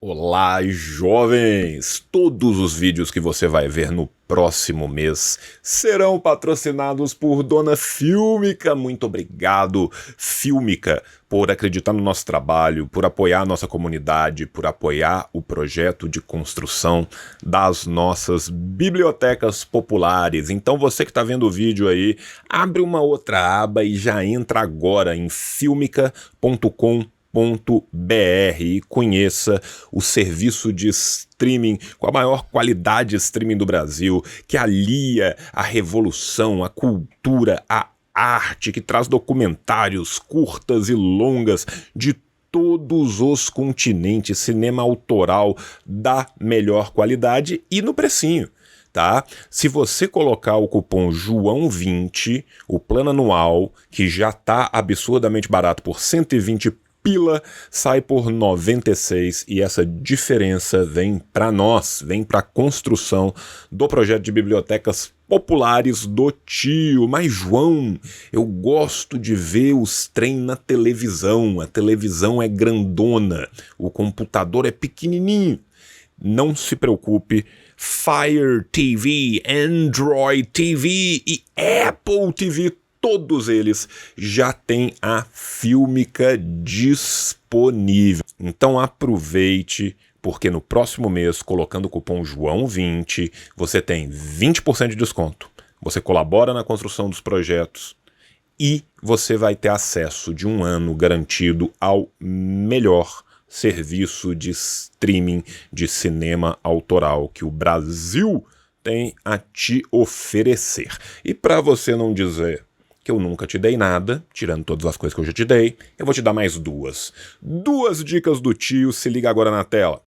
Olá, jovens! Todos os vídeos que você vai ver no próximo mês serão patrocinados por Dona Fílmica. Muito obrigado, Fílmica, por acreditar no nosso trabalho, por apoiar a nossa comunidade, por apoiar o projeto de construção das nossas bibliotecas populares. Então você que está vendo o vídeo aí, abre uma outra aba e já entra agora em filmica.com.br e conheça o serviço de streaming com a maior qualidade de streaming do Brasil, que alia a revolução, a cultura, a arte, que traz documentários curtas e longas de todos os continentes, cinema autoral da melhor qualidade e no precinho. Tá? Se você colocar o cupom João20, o plano anual, que já tá absurdamente barato por 120 pila, sai por 96, e essa diferença vem para nós, vem para a construção do projeto de bibliotecas populares do tio. Mas João, eu gosto de ver os trem na televisão, a televisão é grandona, o computador é pequenininho. Não se preocupe, Fire TV, Android TV e Apple TV, todos eles já têm a Fílmica disponível. Então aproveite, porque no próximo mês, colocando o cupom João20, você tem 20% de desconto. Você colabora na construção dos projetos e você vai ter acesso de um ano garantido ao melhor serviço de streaming de cinema autoral que o Brasil tem a te oferecer. E para você não dizer que eu nunca te dei nada, tirando todas as coisas que eu já te dei, eu vou te dar mais duas. Duas dicas do tio, se liga agora na tela.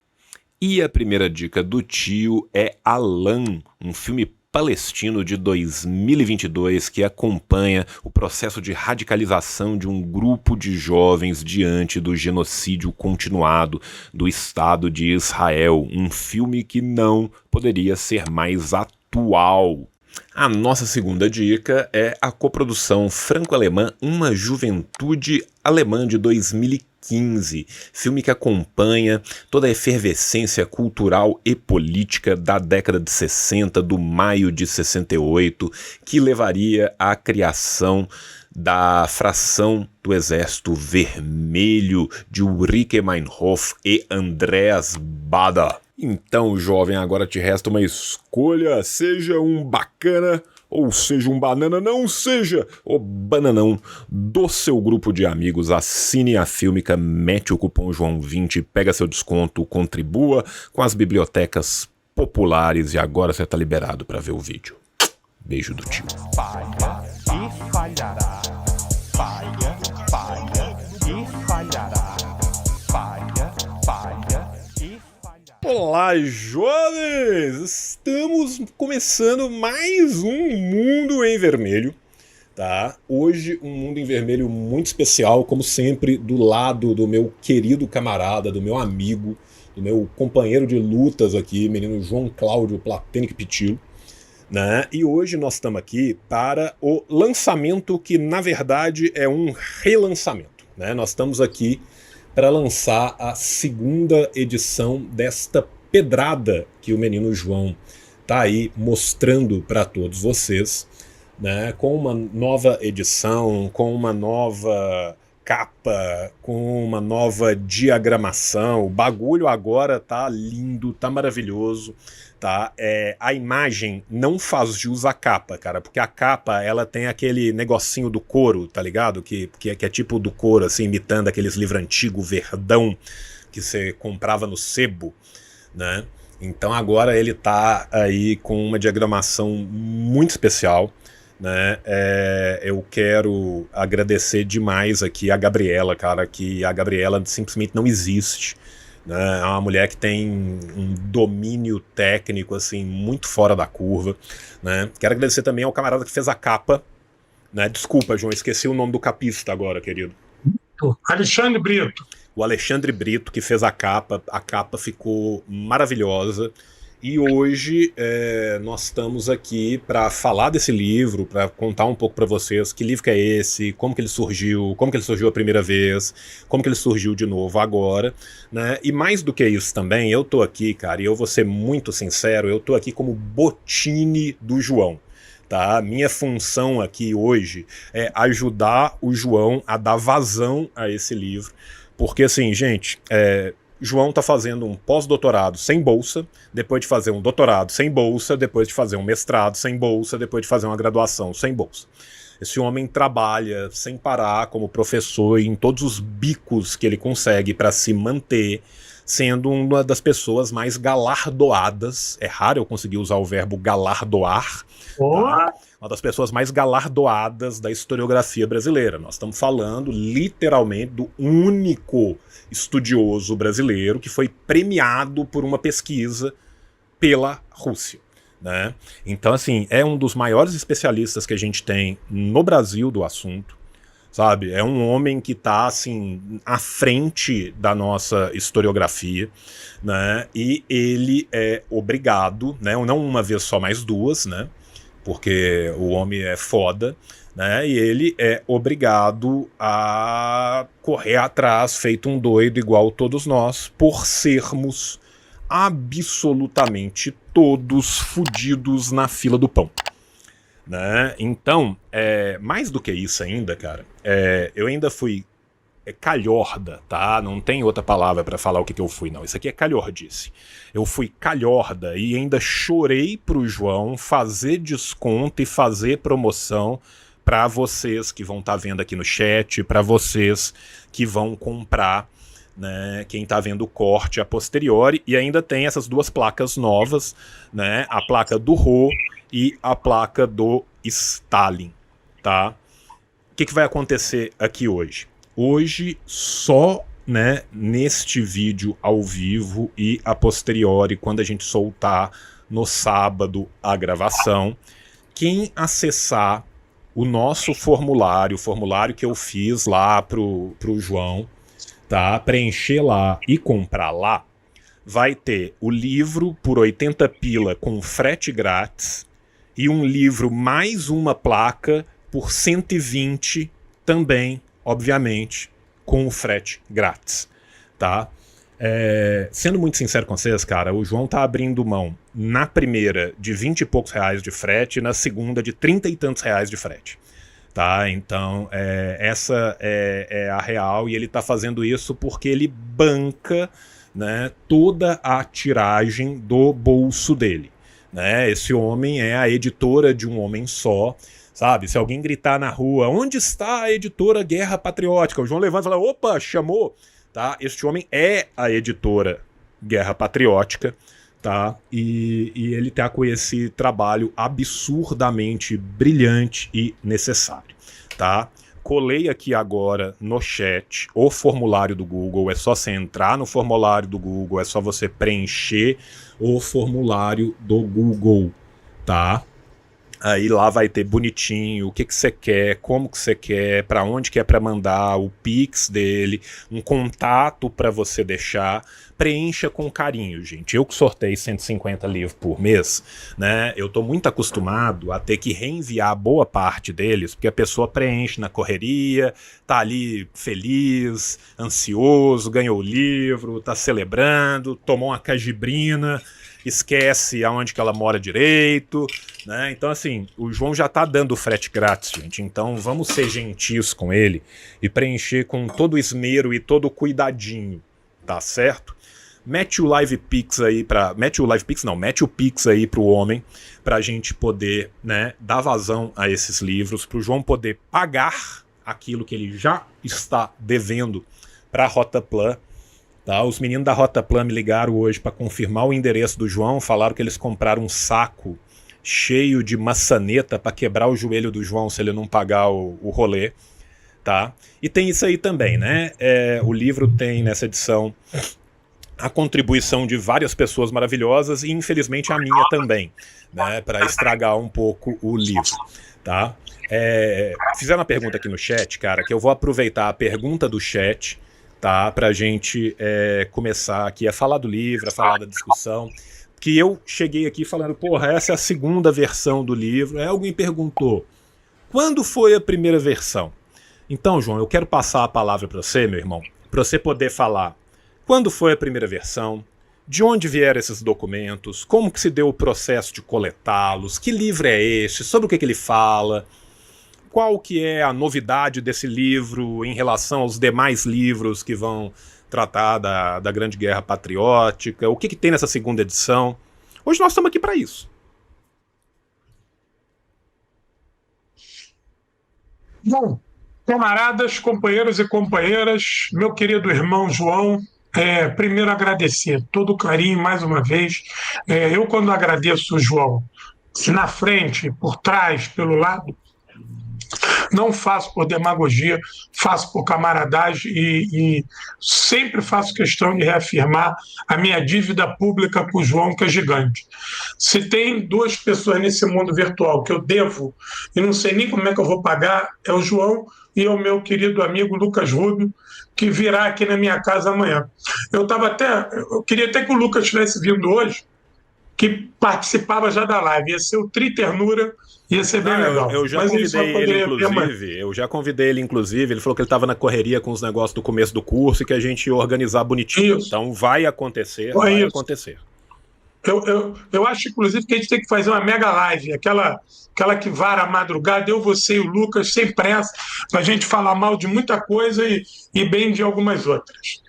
E a primeira dica do tio é Alan, um filme palestino de 2022 que acompanha o processo de radicalização de um grupo de jovens diante do genocídio continuado do Estado de Israel. Um filme que não poderia ser mais atual. A nossa segunda dica é a coprodução franco-alemã Uma Juventude Alemã de 2015, filme que acompanha toda a efervescência cultural e política da década de 60, do maio de 68, que levaria à criação da fração do Exército Vermelho de Ulrike Meinhof e Andreas Baader. Então, jovem, agora te resta uma escolha, seja um bacana ou seja um banana, não seja o bananão do seu grupo de amigos. Assine a Fílmica, mete o cupom João20, pega seu desconto, contribua com as bibliotecas populares e agora você tá liberado para ver o vídeo. Beijo do tio. Falha e falhará. Falha, falha e falhará. Falha, falha e falhará. Olá, jovens! Estamos começando mais um Mundo em Vermelho, tá? Hoje um Mundo em Vermelho muito especial, como sempre, do lado do meu querido camarada, do meu amigo, do meu companheiro de lutas aqui, menino João Cláudio Platenic Pitilo. Né? E hoje nós estamos aqui para o lançamento que, na verdade, é um relançamento. Né? Nós estamos aqui para lançar a segunda edição desta pedrada que o menino João está aí mostrando para todos vocês, né? Com uma nova edição, com uma nova capa, com uma nova diagramação. O bagulho agora tá lindo, tá maravilhoso. Tá? A imagem não faz jus à capa, cara, porque a capa ela tem aquele negocinho do couro, tá ligado? Que é tipo do couro, assim, imitando aqueles livros antigos, verdão, que você comprava no sebo, né? Então agora ele tá aí com uma diagramação muito especial, né? Eu quero agradecer demais aqui a Gabriela, cara, que a Gabriela simplesmente não existe. Né? É uma mulher que tem um domínio técnico assim muito fora da curva, né? Quero agradecer também ao camarada que fez a capa, né? Desculpa, João, esqueci o nome do capista agora, querido. Alexandre Brito. O Alexandre Brito que fez a capa ficou maravilhosa. E hoje nós estamos aqui para falar desse livro, para contar um pouco para vocês que livro que é esse, como que ele surgiu a primeira vez, como que ele surgiu de novo agora, né? E mais do que isso também, eu tô aqui, cara, e eu vou ser muito sincero, eu tô aqui como botine do João. Tá? Minha função aqui hoje é ajudar o João a dar vazão a esse livro, porque assim, gente, João está fazendo um pós-doutorado sem bolsa, depois de fazer um doutorado sem bolsa, depois de fazer um mestrado sem bolsa, depois de fazer uma graduação sem bolsa. Esse homem trabalha sem parar como professor em todos os bicos que ele consegue para se manter, sendo uma das pessoas mais galardoadas. É raro eu conseguir usar o verbo galardoar. Tá? Uma das pessoas mais galardoadas da historiografia brasileira. Nós estamos falando literalmente do único estudioso brasileiro que foi premiado por uma pesquisa pela Rússia, né? Então, assim, é um dos maiores especialistas que a gente tem no Brasil do assunto, sabe? É um homem que está, assim, à frente da nossa historiografia, né? E ele é obrigado, né? Não uma vez só, mais duas, né? Porque o homem é foda, né? E ele é obrigado a correr atrás, feito um doido igual todos nós, por sermos absolutamente todos fudidos na fila do pão, né? Então, mais do que isso ainda, cara, eu ainda fui calhorda, tá? Não tem outra palavra pra falar o que eu fui, não. Isso aqui é calhordice. Eu fui calhorda e ainda chorei pro João fazer desconto e fazer promoção pra vocês que vão estar vendo aqui no chat, pra vocês que vão comprar, né? Quem tá vendo o corte a posteriori. E ainda tem essas duas placas novas, né? A placa do Rô e a placa do Stalin, tá? O que vai acontecer aqui hoje? Hoje, só, né, neste vídeo ao vivo e a posteriori, quando a gente soltar no sábado a gravação, quem acessar o nosso formulário, o formulário que eu fiz lá pro João, tá, preencher lá e comprar lá, vai ter o livro por 80 pila com frete grátis e um livro mais uma placa por 120 também, obviamente, com o frete grátis, tá? Sendo muito sincero com vocês, cara, o João tá abrindo mão na primeira de 20 e poucos reais de frete e na segunda de 30 e tantos reais de frete, tá? Então, essa é a real e ele tá fazendo isso porque ele banca, né, toda a tiragem do bolso dele, né? Esse homem é a editora de um homem só, sabe? Se alguém gritar na rua, onde está a editora Guerra Patriótica? O João levanta e fala, opa, chamou, tá? Este homem é a editora Guerra Patriótica, tá? E ele tá com esse trabalho absurdamente brilhante e necessário, tá? Colei aqui agora no chat o formulário do Google, é só você entrar no formulário do Google, é só você preencher o formulário do Google, tá? Aí lá vai ter bonitinho o que você quer, como que você quer, para onde que é para mandar, o Pix dele, um contato para você deixar. Preencha com carinho, gente. Eu que sorteio 150 livros por mês, né? Eu tô muito acostumado a ter que reenviar boa parte deles, porque a pessoa preenche na correria, tá ali feliz, ansioso, ganhou o livro, tá celebrando, tomou uma cajibrina, esquece aonde que ela mora direito, né? Então, assim, o João já tá dando frete grátis, gente. Então, vamos ser gentis com ele e preencher com todo o esmero e todo o cuidadinho, tá certo? Mete o Live Pix aí pra... Mete o Pix aí pro homem, pra gente poder, né, dar vazão a esses livros, pro João poder pagar aquilo que ele já está devendo pra Rotaplan. Tá, os meninos da Rotaplan me ligaram hoje para confirmar o endereço do João, falaram que eles compraram um saco cheio de maçaneta para quebrar o joelho do João se ele não pagar o rolê, tá? E tem isso aí também, né? O livro tem nessa edição a contribuição de várias pessoas maravilhosas e infelizmente a minha também, né? Para estragar um pouco o livro, tá? Fizeram uma pergunta aqui no chat, cara, que eu vou aproveitar a pergunta do chat, tá? Pra gente começar aqui a falar do livro, a falar da discussão. que eu cheguei aqui falando, porra, essa é a segunda versão do livro. Aí alguém perguntou, quando foi a primeira versão? Então, João, eu quero passar a palavra para você, meu irmão, para você poder falar quando foi a primeira versão, de onde vieram esses documentos, como que se deu o processo de coletá-los, que livro é este, sobre o que ele fala, qual que é a novidade desse livro em relação aos demais livros que vão tratar da Grande Guerra Patriótica, o que tem nessa segunda edição. Hoje nós estamos aqui para isso. Bom, camaradas, companheiros e companheiras, meu querido irmão João, primeiro agradecer todo o carinho mais uma vez. Eu, quando agradeço o João, na frente, por trás, pelo lado, não faço por demagogia, faço por camaradagem e sempre faço questão de reafirmar a minha dívida pública com o João, que é gigante. Se tem duas pessoas nesse mundo virtual que eu devo e não sei nem como é que eu vou pagar, é o João e é o meu querido amigo Lucas Rubio, que virá aqui na minha casa amanhã. Eu queria até que o Lucas tivesse vindo hoje, que participava já da live. Ia ser o Triternura, ia ser bem legal. Eu já convidei ele, inclusive. Ele falou que ele estava na correria com os negócios do começo do curso e que a gente ia organizar bonitinho. Isso. Então vai acontecer, vai acontecer. Eu acho, inclusive, que a gente tem que fazer uma mega live, aquela que vara a madrugada, eu, você e o Lucas, sem pressa, para a gente falar mal de muita coisa e bem de algumas outras.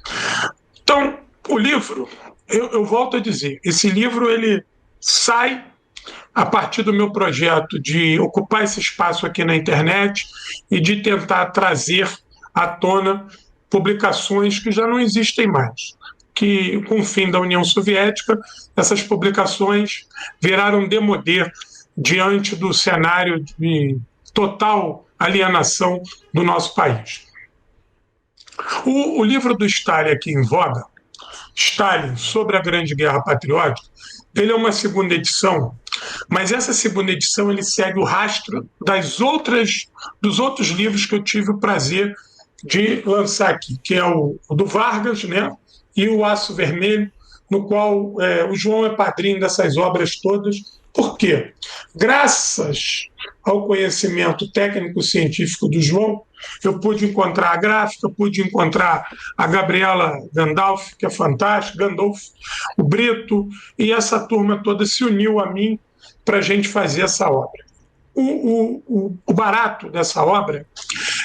Então, o livro, eu volto a dizer, esse livro ele sai a partir do meu projeto de ocupar esse espaço aqui na internet e de tentar trazer à tona publicações que já não existem mais, que com o fim da União Soviética, essas publicações viraram démodé diante do cenário de total alienação do nosso país. O livro do Stalin aqui em voga, Stalin sobre a Grande Guerra Patriótica, ele é uma segunda edição, mas essa segunda edição ele segue o rastro dos outros livros que eu tive o prazer de lançar aqui, que é o do Vargas, né, e o Aço Vermelho, no qual o João é padrinho dessas obras todas. Por quê? Graças ao conhecimento técnico-científico do João, eu pude encontrar a gráfica, pude encontrar a Gabriela Gandalf, que é fantástica, Gandalf, o Brito, e essa turma toda se uniu a mim para a gente fazer essa obra. O barato dessa obra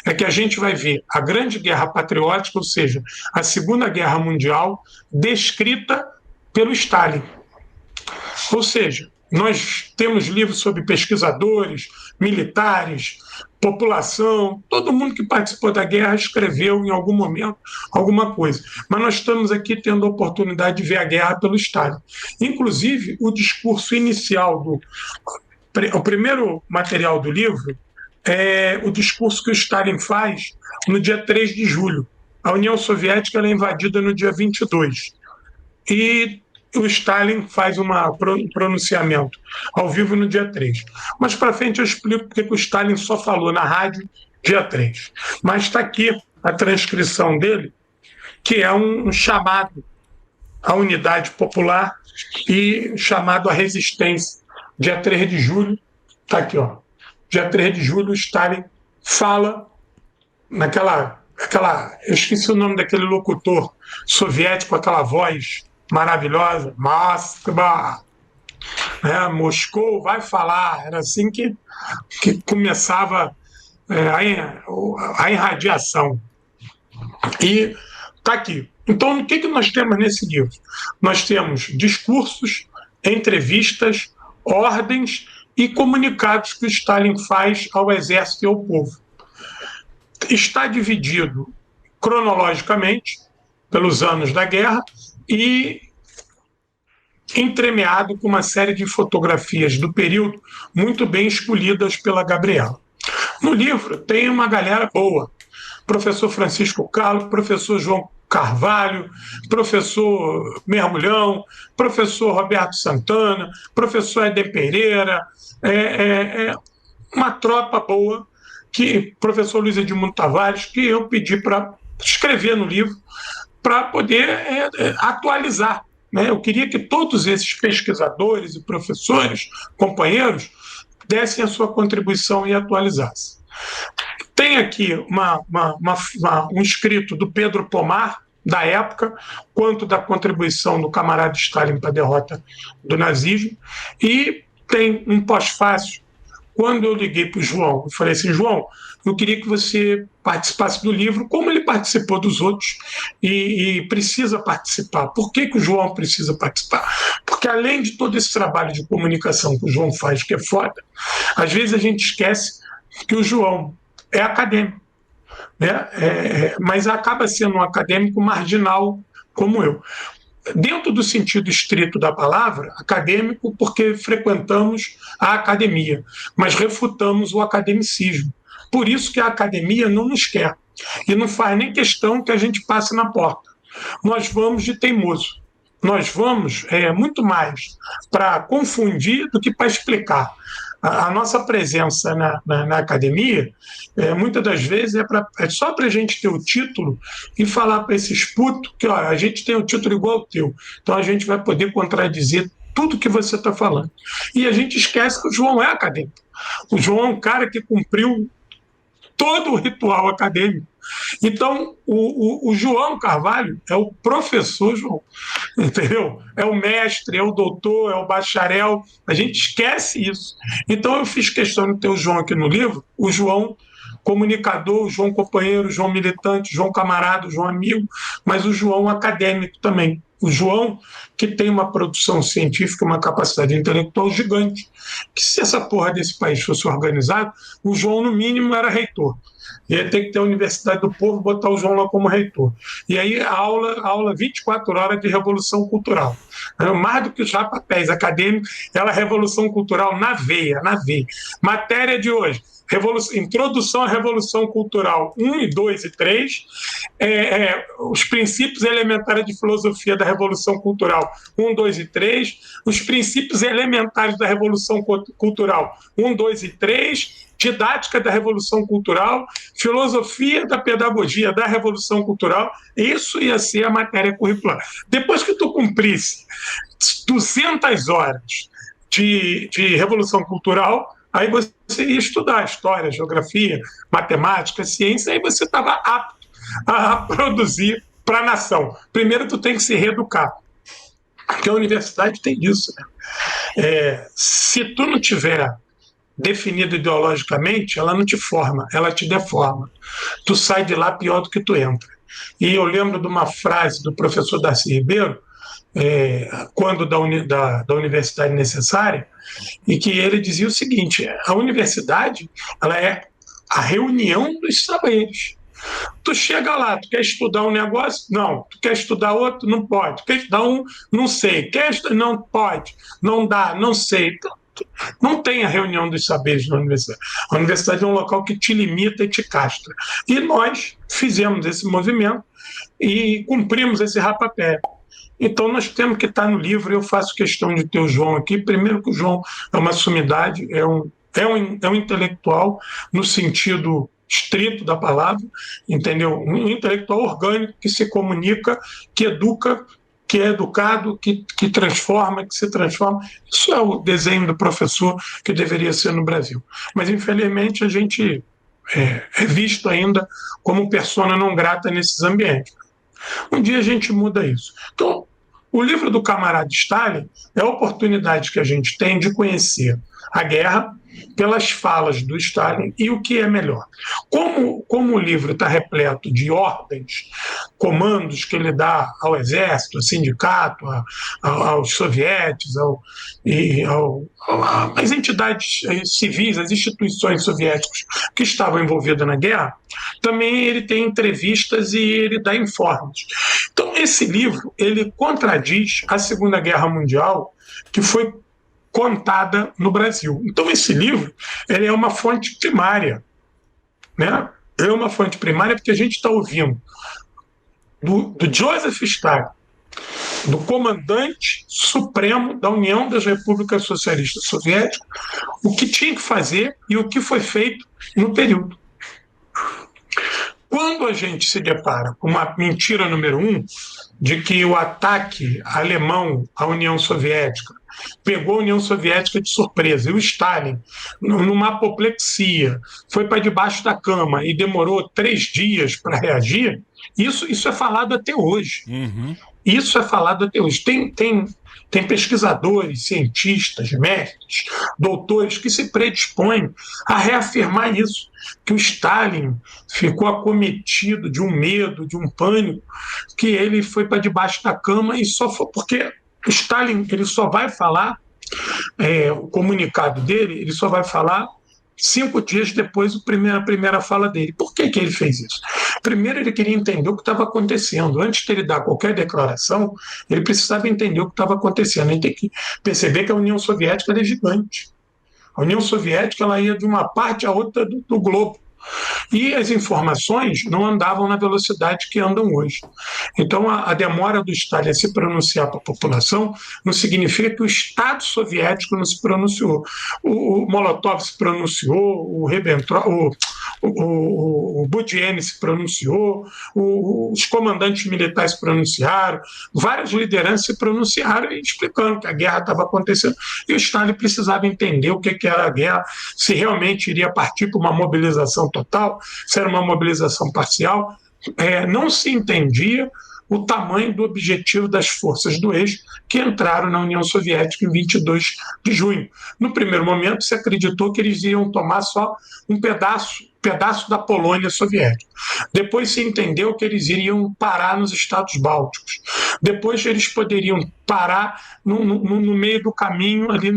é que a gente vai ver a Grande Guerra Patriótica, ou seja, a Segunda Guerra Mundial, descrita pelo Stalin. Ou seja, nós temos livros sobre pesquisadores, militares, população, todo mundo que participou da guerra escreveu em algum momento alguma coisa. Mas nós estamos aqui tendo a oportunidade de ver a guerra pelo Stalin. Inclusive, o discurso inicial o primeiro material do livro é o discurso que o Stalin faz no dia 3 de julho. A União Soviética ela é invadida no dia 22. E o Stalin faz um pronunciamento ao vivo no dia 3. Mas para frente eu explico porque o Stalin só falou na rádio dia 3. Mas está aqui a transcrição dele, que é um chamado à unidade popular e chamado à resistência. Dia 3 de julho, está aqui, ó. Dia 3 de julho, o Stalin fala eu esqueci o nome daquele locutor soviético, aquela voz maravilhosa, Moskva, Moscou vai falar, era assim que começava a irradiação. E está aqui. Então, o que nós temos nesse livro? Nós temos discursos, entrevistas, ordens e comunicados que o Stalin faz ao exército e ao povo. Está dividido cronologicamente pelos anos da guerra e entremeado com uma série de fotografias do período muito bem escolhidas pela Gabriela. No livro tem uma galera boa. Professor Francisco Carlos, professor João Carvalho, professor Mergulhão, professor Roberto Santana, professor Éder Pereira, uma tropa boa, professor Luiz Edmundo Tavares, que eu pedi para escrever no livro para poder atualizar né? Eu queria que todos esses pesquisadores e professores, companheiros, dessem a sua contribuição e atualizassem. Tem aqui um escrito do Pedro Pomar, da época, quanto da contribuição do camarada Stalin para a derrota do nazismo, e tem um pós-fácil. Quando eu liguei para o João, eu falei assim, João, eu queria que você participasse do livro, como ele participou dos outros, e precisa participar. Por que o João precisa participar? Porque além de todo esse trabalho de comunicação que o João faz, que é foda, às vezes a gente esquece que o João é acadêmico, né? Mas acaba sendo um acadêmico marginal como eu. Dentro do sentido estrito da palavra, acadêmico, porque frequentamos a academia, mas refutamos o academicismo. Por isso que a academia não nos quer e não faz nem questão que a gente passe na porta. Nós vamos de teimoso. Nós vamos muito mais para confundir do que para explicar. A nossa presença na academia, muitas das vezes, é só para a gente ter o título e falar para esses putos que a gente tem um título igual ao teu, então a gente vai poder contradizer tudo que você está falando. E a gente esquece que o João é acadêmico. O João é um cara que cumpriu todo o ritual acadêmico. Então, o João Carvalho é o professor João, entendeu? É o mestre, é o doutor, é o bacharel. A gente esquece isso. Então, eu fiz questão de ter o João aqui no livro, o João comunicador, o João companheiro, o João militante, o João camarada, o João amigo, mas o João acadêmico também. O João, que tem uma produção científica, uma capacidade intelectual gigante, que se essa porra desse país fosse organizado, o João, no mínimo, era reitor. Ia ter que ter a Universidade do Povo, botar o João lá como reitor. E aí aula 24 horas de Revolução Cultural. Mais do que os rapapéis acadêmicos, ela é Revolução Cultural na veia, na veia. Matéria de hoje, Introdução à Revolução Cultural 1, e 2 e 3, os princípios elementares de filosofia da Revolução Cultural 1, 2 e 3, os princípios elementares da Revolução Cultural 1, 2 e 3, didática da Revolução Cultural, filosofia da pedagogia da Revolução Cultural. Isso ia ser a matéria curricular. Depois que tu cumprisse 200 horas de Revolução Cultural, aí você ia estudar história, geografia, matemática, ciência, aí você estava apto a produzir para a nação. Primeiro, tu tem que se reeducar, porque a universidade tem isso, né? Se tu não tiver definido ideologicamente, ela não te forma, ela te deforma. Tu sai de lá pior do que tu entra. E eu lembro de uma frase do professor Darcy Ribeiro, quando da Universidade Necessária, e que ele dizia o seguinte: a universidade, ela é a reunião dos saberes. Tu chega lá, tu quer estudar um negócio? Não. Tu quer estudar outro? Não pode. Tu quer estudar um? Não sei. Não pode. Não dá, não sei. Então, não tem a reunião dos saberes na universidade. A universidade é um local que te limita e te castra. E nós fizemos esse movimento e cumprimos esse rapapé. Então nós temos que estar no livro. Eu faço questão de ter o João aqui. Primeiro que o João é uma sumidade, é um intelectual no sentido estrito da palavra, entendeu? Um intelectual orgânico que se comunica, que educa, que é educado, que transforma, que se transforma. Isso é o desenho do professor que deveria ser no Brasil. Mas, infelizmente, a gente é visto ainda como persona não grata nesses ambientes. Um dia a gente muda isso. Então, o livro do camarada Stalin é a oportunidade que a gente tem de conhecer a guerra pelas falas do Stalin e o que é melhor. Como o livro está repleto de ordens, comandos que ele dá ao exército, ao sindicato, aos sovietes, às entidades civis, às instituições soviéticas que estavam envolvidas na guerra, também ele tem entrevistas e ele dá informes. Então, esse livro ele contradiz a Segunda Guerra Mundial, que foi contada no Brasil. Então, esse livro ele é uma fonte primária, né? É uma fonte primária porque a gente está ouvindo do Joseph Stalin, do comandante supremo da União das Repúblicas Socialistas Soviéticas, o que tinha que fazer e o que foi feito no período. Quando a gente se depara com uma mentira número um, de que o ataque alemão à União Soviética pegou a União Soviética de surpresa, e o Stalin, numa apoplexia, foi para debaixo da cama e demorou 3 dias para reagir, isso é falado até hoje. Uhum. Isso é falado até hoje. Tem pesquisadores, cientistas, mestres, doutores que se predispõem a reafirmar isso, que o Stalin ficou acometido de um medo, de um pânico, que ele foi para debaixo da cama e só foi porque o Stalin ele só vai falar, o comunicado dele, ele só vai falar 5 dias depois a primeira fala dele. Por que ele fez isso? Primeiro, ele queria entender o que estava acontecendo. Antes de ele dar qualquer declaração, ele precisava entender o que estava acontecendo. Ele tem que perceber que a União Soviética é gigante. A União Soviética ela ia de uma parte à outra do globo. E as informações não andavam na velocidade que andam hoje. Então, a demora do Stalin a se pronunciar para a população não significa que o Estado soviético não se pronunciou. O Molotov se pronunciou, o Ribbentrop, o Budienne se pronunciou, os comandantes militares se pronunciaram, várias lideranças se pronunciaram explicando que a guerra estava acontecendo e o Stalin precisava entender o que era a guerra, se realmente iria partir para uma mobilização total, se era uma mobilização parcial. Não se entendia o tamanho do objetivo das forças do eixo que entraram na União Soviética em 22 de junho. No primeiro momento, se acreditou que eles iam tomar só um pedaço da Polônia soviética. Depois se entendeu que eles iriam parar nos Estados Bálticos. Depois eles poderiam parar no meio do caminho, ali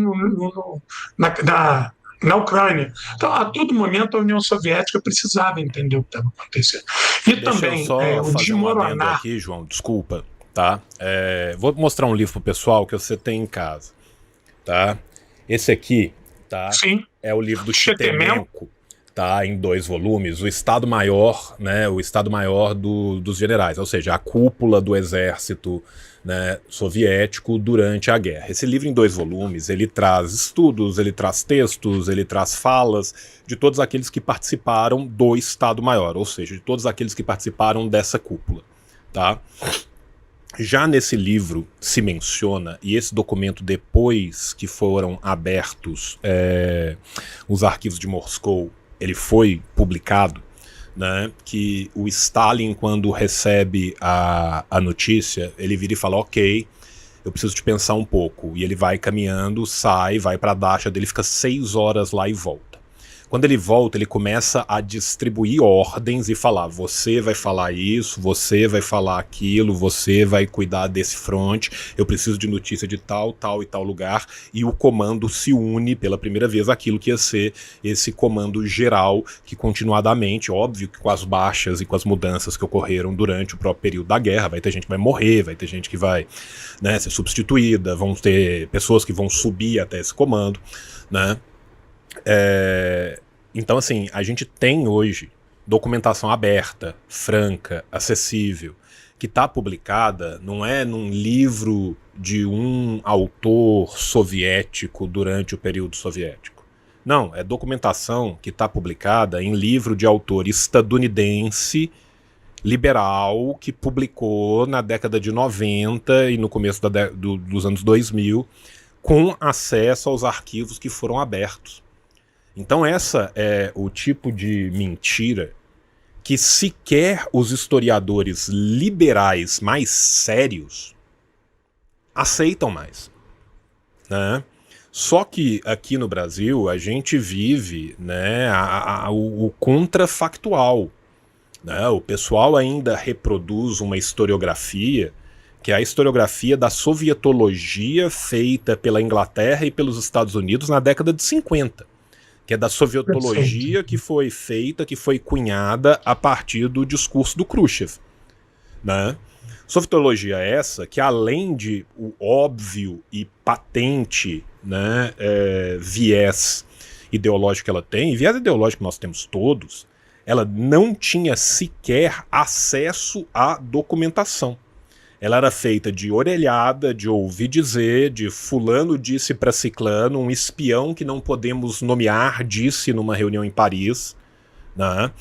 na Ucrânia. Então, a todo momento, a União Soviética precisava entender o que estava acontecendo. E Deixa também eu só o fazer um adendo desmoronar. aqui, João, desculpa, tá? Vou mostrar um livro pro pessoal que você tem em casa, tá? Esse aqui, tá? Sim, É o livro do Chetemenko. Chetemenko, tá? Em 2 volumes, o Estado-Maior, né? O Estado-Maior dos generais, ou seja, a cúpula do exército, né, soviético durante a guerra. Esse livro em 2 volumes, ele traz estudos, ele traz textos, ele traz falas de todos aqueles que participaram do Estado-Maior, ou seja, de todos aqueles que participaram dessa cúpula, tá? Já nesse livro se menciona, e esse documento depois que foram abertos os arquivos de Moscou, ele foi publicado, né, que o Stalin, quando recebe a notícia, ele vira e fala, ok, eu preciso de pensar um pouco. E ele vai caminhando, sai, vai para a dacha dele, fica 6 horas lá e volta. Quando ele volta, ele começa a distribuir ordens e falar, você vai falar isso, você vai falar aquilo, você vai cuidar desse front, eu preciso de notícia de tal, tal e tal lugar, e o comando se une pela primeira vez àquilo que ia ser esse comando geral, que continuadamente, óbvio que com as baixas e com as mudanças que ocorreram durante o próprio período da guerra, vai ter gente que vai morrer, vai ter gente que vai, né, ser substituída, vão ter pessoas que vão subir até esse comando, né? Então, assim, a gente tem hoje documentação aberta, franca, acessível, que está publicada, não é num livro de um autor soviético durante o período soviético. Não, é documentação que está publicada em livro de autor estadunidense, liberal, que publicou na década de 90 e no começo dos anos 2000, com acesso aos arquivos que foram abertos. Então essa é o tipo de mentira que sequer os historiadores liberais mais sérios aceitam mais, né? Só que aqui no Brasil a gente vive, né, o contrafactual, né? O pessoal ainda reproduz uma historiografia que é a historiografia da sovietologia feita pela Inglaterra e pelos Estados Unidos na década de 50. Que é da sovietologia que foi feita, que foi cunhada a partir do discurso do Khrushchev, né? Sovietologia essa que, além de o óbvio e patente, né, viés ideológico que ela tem, e viés ideológico que nós temos todos, ela não tinha sequer acesso à documentação. Ela era feita de orelhada, de ouvir dizer, de fulano disse para ciclano, um espião que não podemos nomear disse numa reunião em Paris, né?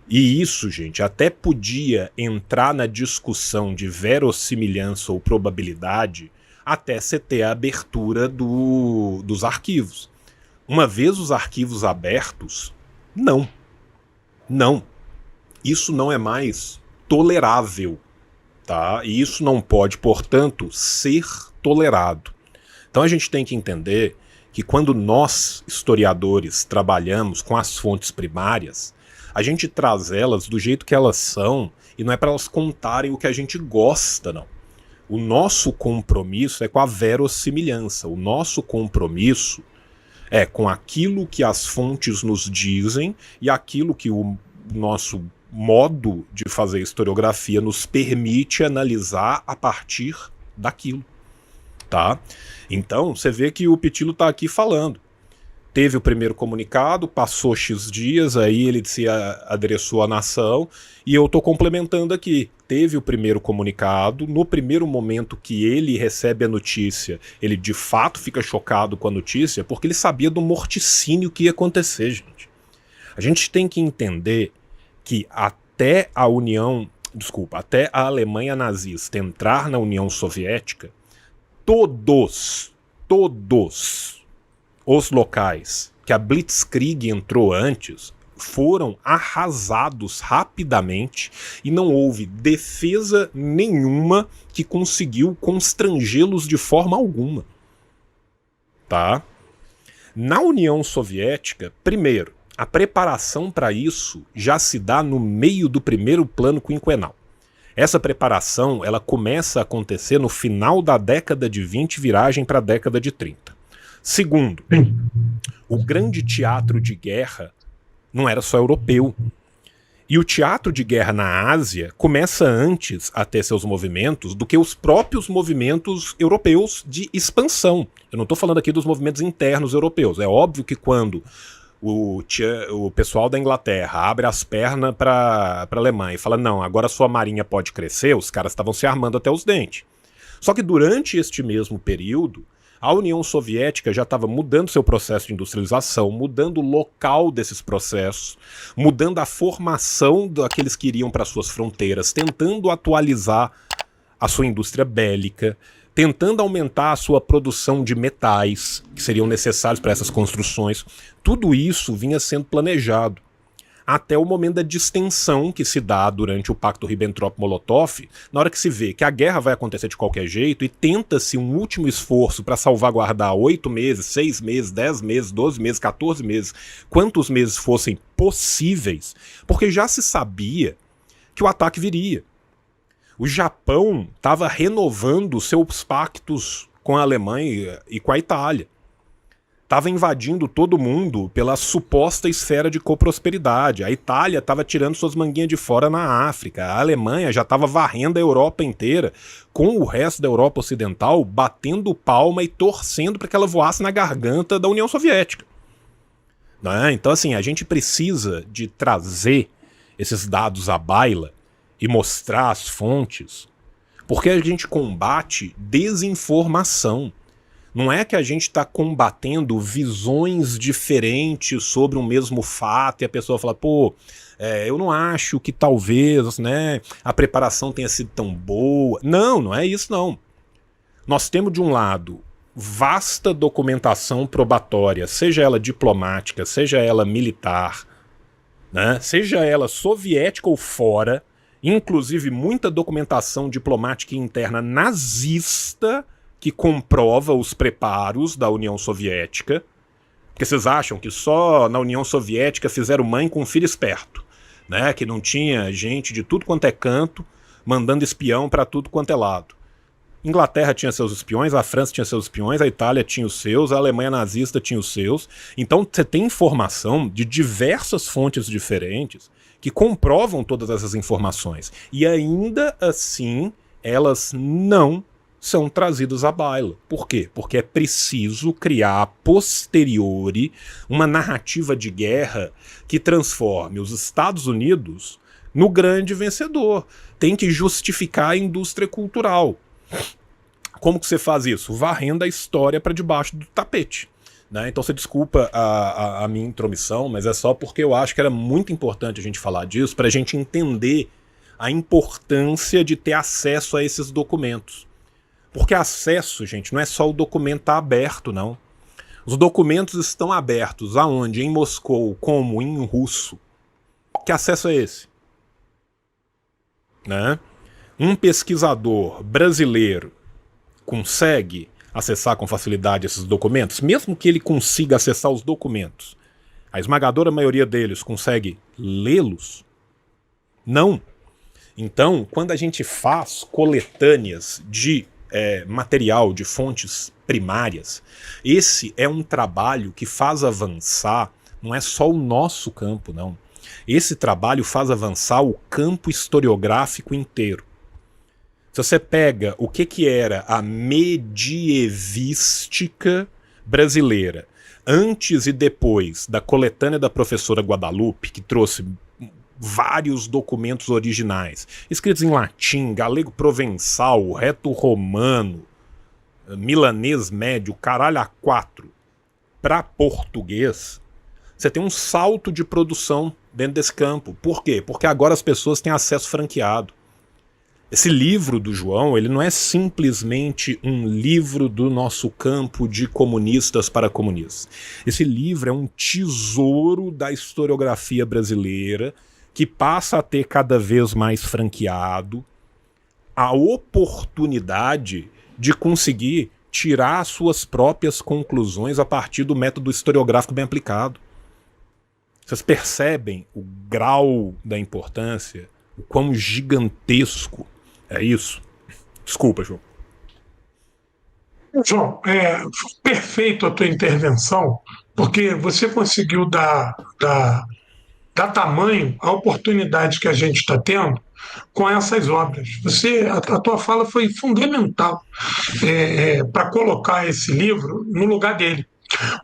E isso, gente, até podia entrar na discussão de verossimilhança ou probabilidade até você ter a abertura dos arquivos. Uma vez os arquivos abertos, não. Não. Isso não é mais tolerável, tá? E isso não pode, portanto, ser tolerado. Então a gente tem que entender que quando nós, historiadores, trabalhamos com as fontes primárias, a gente traz elas do jeito que elas são e não é para elas contarem o que a gente gosta, não. O nosso compromisso é com a verossimilhança. O nosso compromisso é com aquilo que as fontes nos dizem e aquilo que o nosso modo de fazer historiografia nos permite analisar a partir daquilo, tá? Então, você vê que o Pitilo está aqui falando. Teve o primeiro comunicado, passou X dias, aí ele se adereçou à nação, e eu estou complementando aqui. Teve o primeiro comunicado, no primeiro momento que ele recebe a notícia, ele de fato fica chocado com a notícia, porque ele sabia do morticínio que ia acontecer, gente. A gente tem que entender que até a Alemanha nazista entrar na União Soviética, todos os locais que a Blitzkrieg entrou antes foram arrasados rapidamente e não houve defesa nenhuma que conseguiu constrangê-los de forma alguma. Tá? Na União Soviética, primeiro, a preparação para isso já se dá no meio do primeiro plano quinquenal. Essa preparação ela começa a acontecer no final da década de 20, viragem para a década de 30. Segundo, o grande teatro de guerra não era só europeu. E o teatro de guerra na Ásia começa antes a ter seus movimentos do que os próprios movimentos europeus de expansão. Eu não estou falando aqui dos movimentos internos europeus. É óbvio que quando o pessoal da Inglaterra abre as pernas para a Alemanha e fala, não, agora sua marinha pode crescer, os caras estavam se armando até os dentes. Só que durante este mesmo período, a União Soviética já estava mudando seu processo de industrialização, mudando o local desses processos, mudando a formação daqueles que iriam para suas fronteiras, tentando atualizar a sua indústria bélica, tentando aumentar a sua produção de metais que seriam necessários para essas construções. Tudo isso vinha sendo planejado. Até o momento da distensão que se dá durante o Pacto Ribbentrop-Molotov, na hora que se vê que a guerra vai acontecer de qualquer jeito e tenta-se um último esforço para salvaguardar 8 meses, 6 meses, 10 meses, 12 meses, 14 meses, quantos meses fossem possíveis, porque já se sabia que o ataque viria. O Japão estava renovando seus pactos com a Alemanha e com a Itália. Estava invadindo todo mundo pela suposta esfera de coprosperidade. A Itália estava tirando suas manguinhas de fora na África. A Alemanha já estava varrendo a Europa inteira, com o resto da Europa Ocidental batendo palma e torcendo para que ela voasse na garganta da União Soviética. Né? Então, assim, a gente precisa de trazer esses dados à baila e mostrar as fontes, porque a gente combate desinformação. Não é que a gente está combatendo visões diferentes sobre um mesmo fato e a pessoa fala, pô, eu não acho que talvez, né, a preparação tenha sido tão boa. Não, não é isso não. Nós temos de um lado vasta documentação probatória, seja ela diplomática, seja ela militar, né, seja ela soviética ou fora, inclusive muita documentação diplomática interna nazista que comprova os preparos da União Soviética. Porque vocês acham que só na União Soviética fizeram mãe com um filho esperto, né? Que não tinha gente de tudo quanto é canto mandando espião para tudo quanto é lado. Inglaterra tinha seus espiões, a França tinha seus espiões, a Itália tinha os seus, a Alemanha nazista tinha os seus. Então você tem informação de diversas fontes diferentes que comprovam todas essas informações. E ainda assim, elas não são trazidas à baila. Por quê? Porque é preciso criar a posteriori uma narrativa de guerra que transforme os Estados Unidos no grande vencedor. Tem que justificar a indústria cultural. Como que você faz isso? Varrendo a história para debaixo do tapete. né? Então você desculpa a minha intromissão, mas é só porque eu acho que era muito importante a gente falar disso para a gente entender a importância de ter acesso a esses documentos. Porque acesso, gente, não é só o documento estar aberto, não. Os documentos estão abertos aonde? Em Moscou, como em russo. Que acesso é esse? Né? Um pesquisador brasileiro consegue acessar com facilidade esses documentos? Mesmo que ele consiga acessar os documentos, a esmagadora maioria deles consegue lê-los? Não. Então, quando a gente faz coletâneas de material, de fontes primárias, esse é um trabalho que faz avançar, não é só o nosso campo, não. Esse trabalho faz avançar o campo historiográfico inteiro. Se você pega o que era a medievística brasileira, antes e depois da coletânea da professora Guadalupe, que trouxe vários documentos originais, escritos em latim, galego provençal, reto-romano, milanês médio, caralho a quatro, para português, você tem um salto de produção dentro desse campo. Por quê? Porque agora as pessoas têm acesso franqueado. Esse livro do João, ele não é simplesmente um livro do nosso campo de comunistas para comunistas. Esse livro é um tesouro da historiografia brasileira que passa a ter cada vez mais franqueado a oportunidade de conseguir tirar suas próprias conclusões a partir do método historiográfico bem aplicado. Vocês percebem o grau da importância, o quão gigantesco é isso? Desculpa, João. João, foi perfeito a tua intervenção, porque você conseguiu dar tamanho à oportunidade que a gente está tendo com essas obras. A tua fala foi fundamental para colocar esse livro no lugar dele.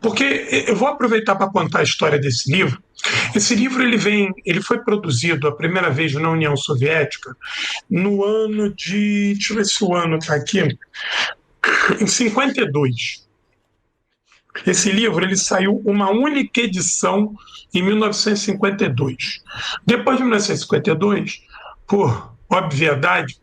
Porque eu vou aproveitar para contar a história desse livro. Esse livro ele foi produzido a primeira vez na União Soviética no ano de, deixa eu ver se o ano está aqui, em 52. Esse livro ele saiu uma única edição em 1952. Depois de 1952, por obviedade,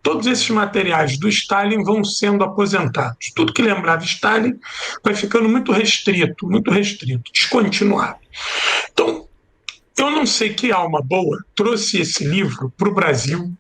todos esses materiais do Stalin vão sendo aposentados. Tudo que lembrava Stalin vai ficando muito restrito, descontinuado. Então, eu não sei que alma boa trouxe esse livro para o Brasil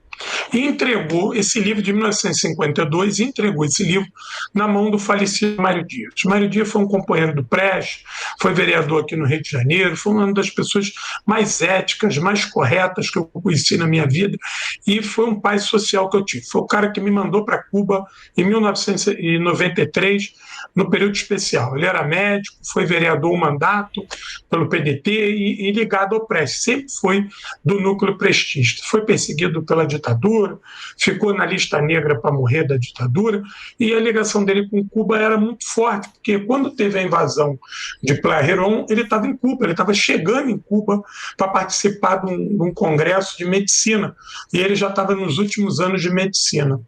e entregou esse livro de 1952, entregou esse livro na mão do falecido Mário Dias. Mário Dias foi um companheiro do Prestes, foi vereador aqui no Rio de Janeiro, foi uma das pessoas mais éticas, mais corretas que eu conheci na minha vida e foi um pai social que eu tive. Foi o cara que me mandou para Cuba em 1993, no período especial. Ele era médico, foi vereador um mandato pelo PDT e ligado ao Prestes. Sempre foi do núcleo prestista. Foi perseguido pela ditadura, ficou na lista negra para morrer da ditadura, e a ligação dele com Cuba era muito forte, porque quando teve a invasão de Playa Girón, ele estava em Cuba, ele estava chegando em Cuba para participar de um congresso de medicina, e ele já estava nos últimos anos de medicina.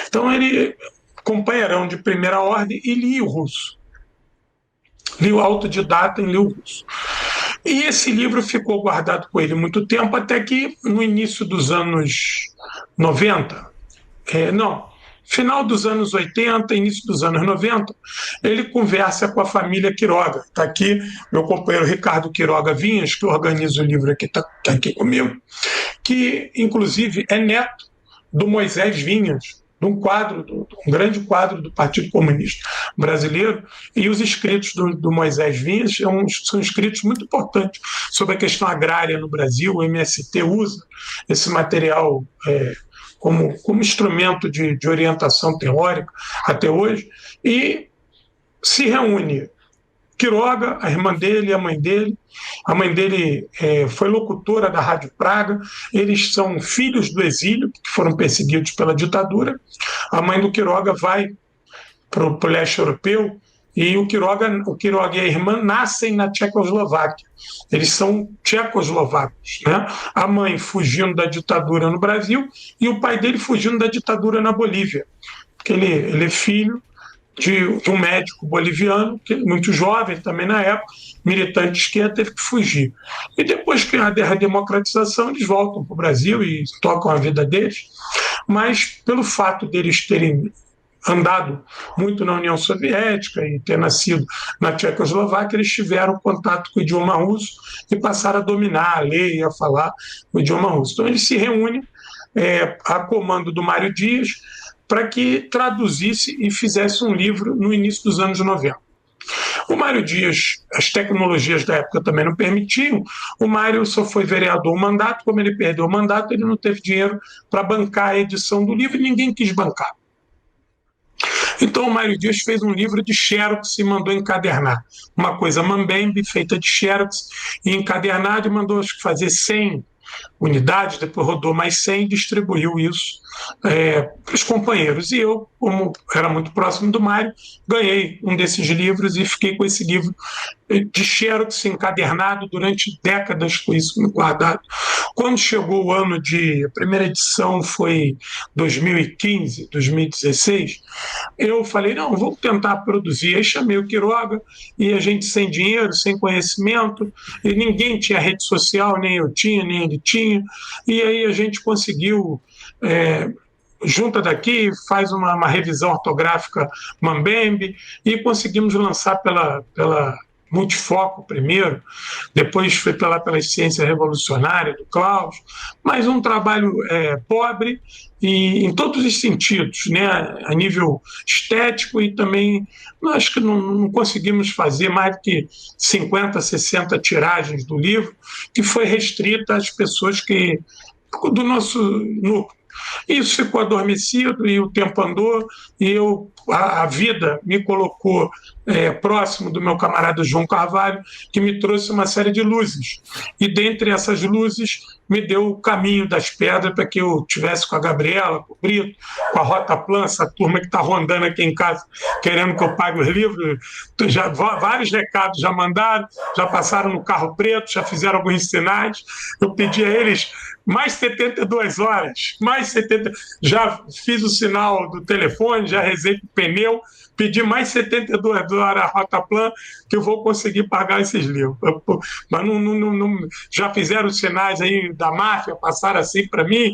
Então ele, companheirão de primeira ordem, e lia o russo. Lia o autodidata e lia o russo. E esse livro ficou guardado com ele muito tempo, até que no início dos anos 90, final dos anos 80, início dos anos 90, ele conversa com a família Quiroga. Está aqui meu companheiro Ricardo Quiroga Vinhas, que organiza o livro aqui, está aqui comigo, que inclusive é neto do Moisés Vinhas, de um grande quadro do Partido Comunista Brasileiro, e os escritos do Moisés Vinhas são escritos muito importantes sobre a questão agrária no Brasil. O MST usa esse material como instrumento de orientação teórica até hoje, e se reúne Quiroga, a irmã dele e a mãe dele. A mãe dele foi locutora da Rádio Praga. Eles são filhos do exílio, que foram perseguidos pela ditadura. A mãe do Quiroga vai para o leste europeu, e o Quiroga e a irmã nascem na Tchecoslováquia. Eles são tchecoslovacos, né? A mãe fugindo da ditadura no Brasil e o pai dele fugindo da ditadura na Bolívia, porque ele é filho de um médico boliviano, que muito jovem também na época, militante de esquerda, teve que fugir. E depois que a democratização, eles voltam para o Brasil e tocam a vida deles, mas pelo fato deles terem andado muito na União Soviética e ter nascido na Tchecoslováquia, eles tiveram contato com o idioma russo e passaram a dominar, a ler e a falar o idioma russo. Então eles se reúnem a comando do Mário Dias para que traduzisse e fizesse um livro no início dos anos 90. O Mário Dias, as tecnologias da época também não permitiam, o Mário só foi vereador um mandato, como ele perdeu o mandato, ele não teve dinheiro para bancar a edição do livro e ninguém quis bancar. Então o Mário Dias fez um livro de xerox e mandou encadernar. Uma coisa mambembe, feita de xerox e encadernado, e mandou fazer 100 unidades, depois rodou mais 100 e distribuiu isso para os companheiros. E eu, como era muito próximo do Mário, ganhei um desses livros e fiquei com esse livro de xerox encadernado durante décadas, com isso guardado. Quando chegou o ano a primeira edição foi 2015, 2016, eu falei, não, vou tentar produzir. Aí chamei o Quiroga e a gente sem dinheiro, sem conhecimento, e ninguém tinha rede social, nem eu tinha, nem ele tinha, e aí a gente conseguiu, junta daqui, faz uma revisão ortográfica mambembe, e conseguimos lançar pela Multifoco primeiro, depois foi pela Ciência Revolucionária do Klaus, mas um trabalho pobre e em todos os sentidos, né? A nível estético, e também acho que não conseguimos fazer mais do que 50, 60 tiragens do livro, que foi restrita às pessoas do nosso núcleo. Isso ficou adormecido e o tempo andou, e a vida me colocou próximo do meu camarada João Carvalho, que me trouxe uma série de luzes. E dentre essas luzes me deu o caminho das pedras para que eu tivesse com a Gabriela, com o Brito, com a Rotaplan, essa turma que está rondando aqui em casa, querendo que eu pague os livros. Vários recados já mandaram, já passaram no carro preto, já fizeram alguns sinais. Eu pedi a eles mais 72 horas, já fiz o sinal do telefone, já rezei com o pneu, pedi mais 72 horas a Rotaplan, que eu vou conseguir pagar esses livros. Mas já fizeram sinais aí da máfia, passaram assim para mim,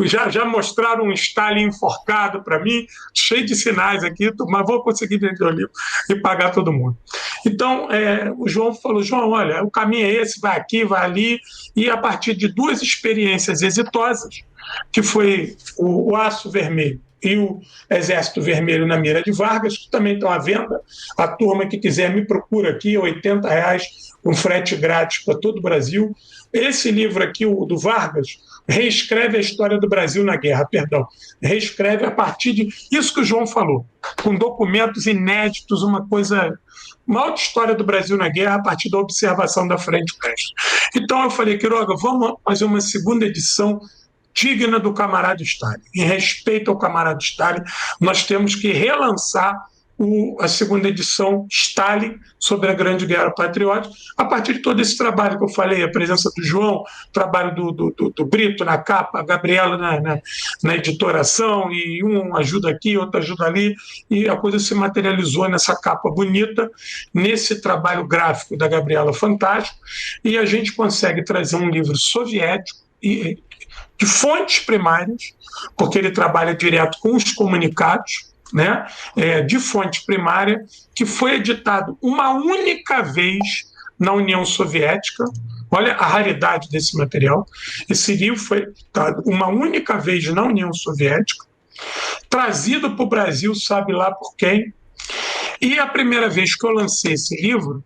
já mostraram um Stalin enforcado para mim, cheio de sinais aqui, mas vou conseguir vender o livro e pagar todo mundo. Então, o João falou, João, olha, o caminho é esse, vai aqui, vai ali, e a partir de duas experiências exitosas, que foi o Aço Vermelho e o Exército Vermelho na Mira de Vargas, que também estão à venda. A turma que quiser me procura aqui, R$80, com frete grátis para todo o Brasil. Esse livro aqui, o do Vargas, reescreve a história do Brasil na guerra, reescreve a partir de isso que o João falou, com documentos inéditos, uma outra história do Brasil na guerra a partir da observação da Frente Oeste. Então eu falei, Quiroga, vamos fazer uma segunda edição digna do camarada Stalin. Em respeito ao camarada Stalin, nós temos que relançar a segunda edição Stalin sobre a Grande Guerra Patriótica, a partir de todo esse trabalho que eu falei, a presença do João, o trabalho do Brito na capa, a Gabriela na editoração, e um ajuda aqui, outro ajuda ali, e a coisa se materializou nessa capa bonita, nesse trabalho gráfico da Gabriela fantástico, e a gente consegue trazer um livro soviético de fontes primárias, porque ele trabalha direto com os comunicados, né, de fonte primária, que foi editado uma única vez na União Soviética. Olha a raridade desse material. Esse livro foi editado uma única vez na União Soviética, trazido para o Brasil, sabe lá por quem. E a primeira vez que eu lancei esse livro,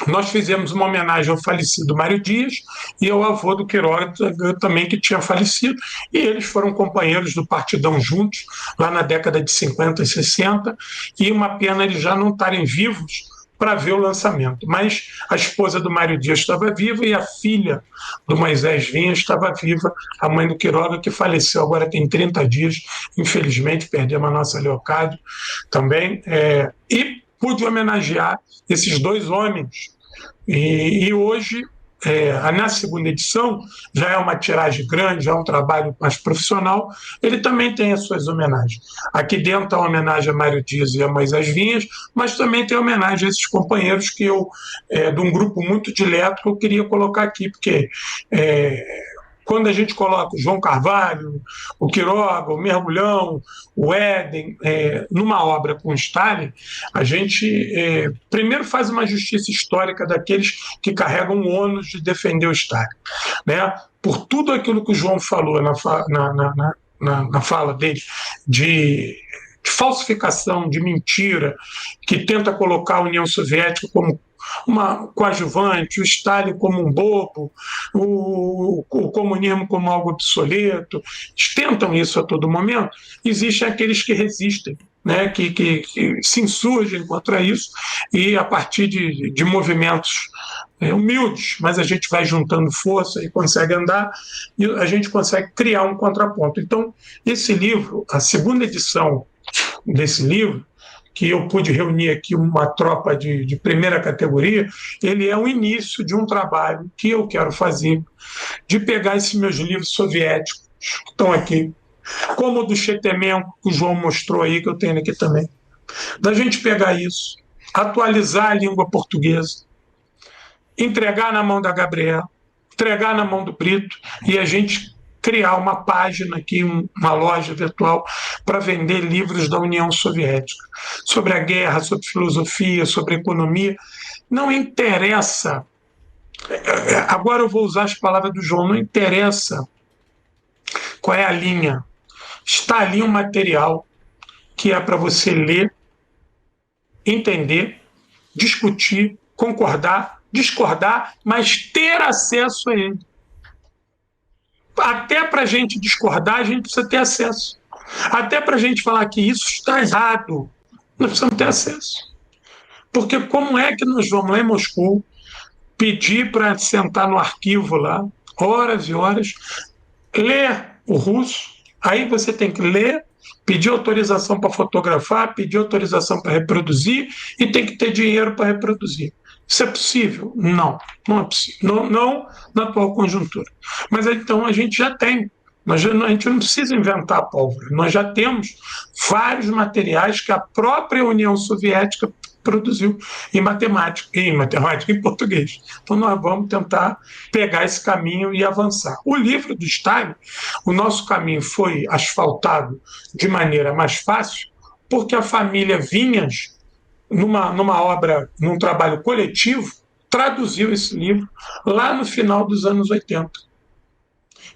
nós fizemos uma homenagem ao falecido Mário Dias e ao avô do Quiroga também, que tinha falecido, e eles foram companheiros do Partidão juntos, lá na década de 50 e 60, e uma pena eles já não estarem vivos para ver o lançamento. Mas a esposa do Mário Dias estava viva e a filha do Moisés Vinha estava viva, a mãe do Quiroga, que faleceu agora tem 30 dias, infelizmente, perdemos a nossa Leocádio também, e pude homenagear esses dois homens. E hoje na segunda edição, já é uma tiragem grande, já é um trabalho mais profissional, ele também tem as suas homenagens. Aqui dentro está uma homenagem a Mário Dias e a Moisés Vinhas, mas também tem homenagem a esses companheiros que eu, de um grupo muito dileto, que eu queria colocar aqui, porque quando a gente coloca o João Carvalho, o Quiroga, o Mergulhão, o Éden, numa obra com Stalin, a gente primeiro faz uma justiça histórica daqueles que carregam o ônus de defender o Stalin, né? Por tudo aquilo que o João falou na fala dele, de falsificação, de mentira, que tenta colocar a União Soviética como uma coadjuvante, o Stalin como um bobo, o comunismo como algo obsoleto. Eles tentam isso a todo momento. Existem aqueles que resistem, né, que se insurgem contra isso, e a partir de movimentos humildes, mas a gente vai juntando força e consegue andar, e a gente consegue criar um contraponto. Então, esse livro, a segunda edição desse livro, que eu pude reunir aqui uma tropa de primeira categoria, ele é o início de um trabalho que eu quero fazer, de pegar esses meus livros soviéticos, que estão aqui, como o do Chetemenko, que o João mostrou aí, que eu tenho aqui também, da gente pegar isso, atualizar a língua portuguesa, entregar na mão da Gabriela, entregar na mão do Brito, e a gente criar uma página aqui, uma loja virtual, para vender livros da União Soviética, sobre a guerra, sobre filosofia, sobre economia. Não interessa, agora eu vou usar as palavras do João, não interessa qual é a linha. Está ali um material que é para você ler, entender, discutir, concordar, discordar, mas ter acesso a ele. Até para a gente discordar, a gente precisa ter acesso. Até para a gente falar que isso está errado, nós precisamos ter acesso. Porque como é que nós vamos lá em Moscou pedir para sentar no arquivo lá, horas e horas, ler o russo, aí você tem que ler, pedir autorização para fotografar, pedir autorização para reproduzir e tem que ter dinheiro para reproduzir. Isso é possível? Não, não é possível. Não na atual conjuntura. Mas então a gente já tem. A gente não precisa inventar a pólvora. Nós já temos vários materiais que a própria União Soviética produziu em matemática e em português. Então nós vamos tentar pegar esse caminho e avançar. O livro do Stalin, o nosso caminho foi asfaltado de maneira mais fácil, porque a família Vinhas, numa obra, num trabalho coletivo, traduziu esse livro lá no final dos anos 80.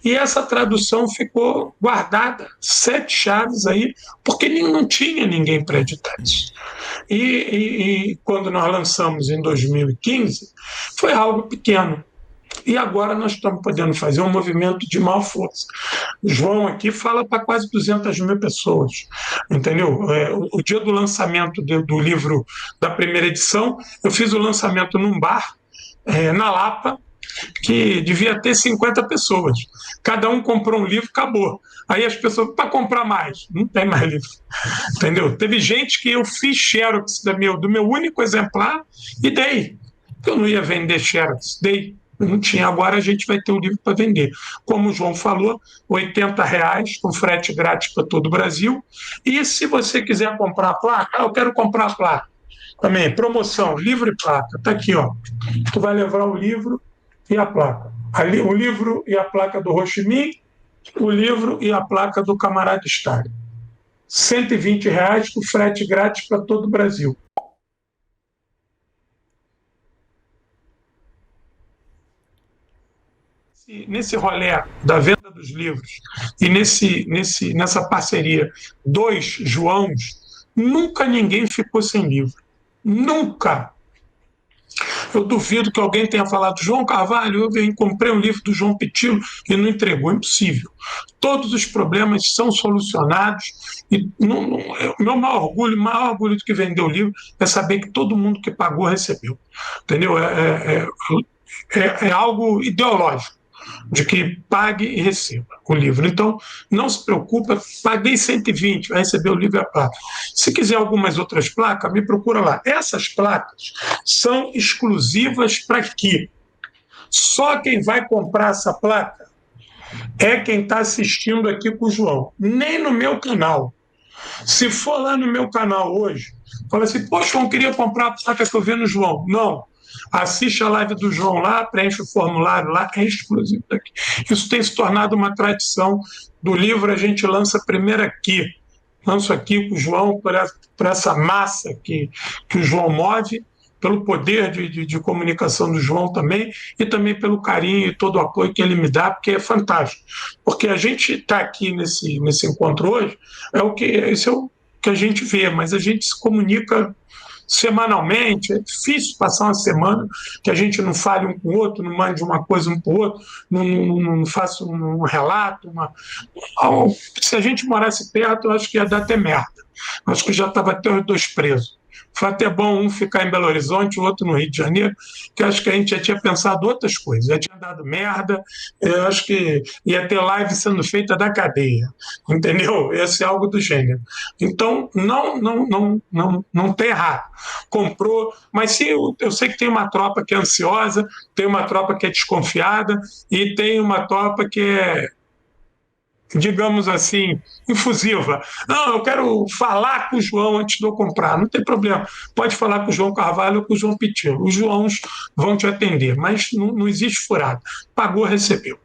E essa tradução ficou guardada, 7 chaves aí, porque não tinha ninguém para editar isso. E quando nós lançamos em 2015, foi algo pequeno. E agora nós estamos podendo fazer um movimento de maior força. O João aqui fala para quase 200 mil pessoas, entendeu? O dia do lançamento do livro da primeira edição, eu fiz o lançamento num bar, na Lapa, que devia ter 50 pessoas. Cada um comprou um livro, acabou. Aí as pessoas, para comprar mais, não tem mais livro, entendeu? Teve gente que eu fiz xerox do meu único exemplar e dei. Eu não ia vender xerox, dei. Não tinha, agora a gente vai ter o livro para vender. Como o João falou, R$80, com frete grátis para todo o Brasil. E se você quiser comprar a placa, eu quero comprar a placa. Também, promoção, livro e placa. Está aqui, ó. Tu vai levar o livro e a placa. Ali, o livro e a placa do Ho Chi Minh, o livro e a placa do camarada Stalin. R$120 com frete grátis para todo o Brasil. Nesse rolê da venda dos livros e nessa parceria, 2 Joãos, nunca ninguém ficou sem livro. Nunca. Eu duvido que alguém tenha falado, João Carvalho, eu comprei um livro do João Pitilo e não entregou. Impossível. Todos os problemas são solucionados e o meu maior orgulho do que vender o livro é saber que todo mundo que pagou recebeu. Entendeu? É algo ideológico, de que pague e receba o livro. Então, não se preocupa, paguei 120, vai receber o livro e a placa. Se quiser algumas outras placas, me procura lá. Essas placas são exclusivas para aqui. Só quem vai comprar essa placa é quem está assistindo aqui com o João. Nem no meu canal. Se for lá no meu canal hoje, fala assim, poxa, João, queria comprar a placa que eu vi no João. Não. Assiste a live do João lá, preenche o formulário lá, é exclusivo daqui. Isso tem se tornado uma tradição do livro, a gente lança primeiro aqui. Lanço aqui com o João, por essa massa que o João move, pelo poder de comunicação do João também, e também pelo carinho e todo o apoio que ele me dá, porque é fantástico. Porque a gente está aqui nesse encontro hoje, esse é o que a gente vê, mas a gente se comunica semanalmente, é difícil passar uma semana que a gente não fale um com o outro, não mande uma coisa um para o outro, não faça um relato. Se a gente morasse perto, eu acho que ia dar até merda. Acho que já estava até os dois presos. Foi até bom um ficar em Belo Horizonte, o outro no Rio de Janeiro, que acho que a gente já tinha pensado outras coisas, já tinha dado merda, eu acho que ia ter live sendo feita da cadeia, entendeu? Esse é algo do gênero. Então, não tem errado. Comprou, mas se eu sei que tem uma tropa que é ansiosa, tem uma tropa que é desconfiada e tem uma tropa que é, digamos assim, infusiva. Não, eu quero falar com o João antes de eu comprar. Não tem problema. Pode falar com o João Carvalho ou com o João Pitilo. Os Joãos vão te atender, mas não existe furado. Pagou, recebeu.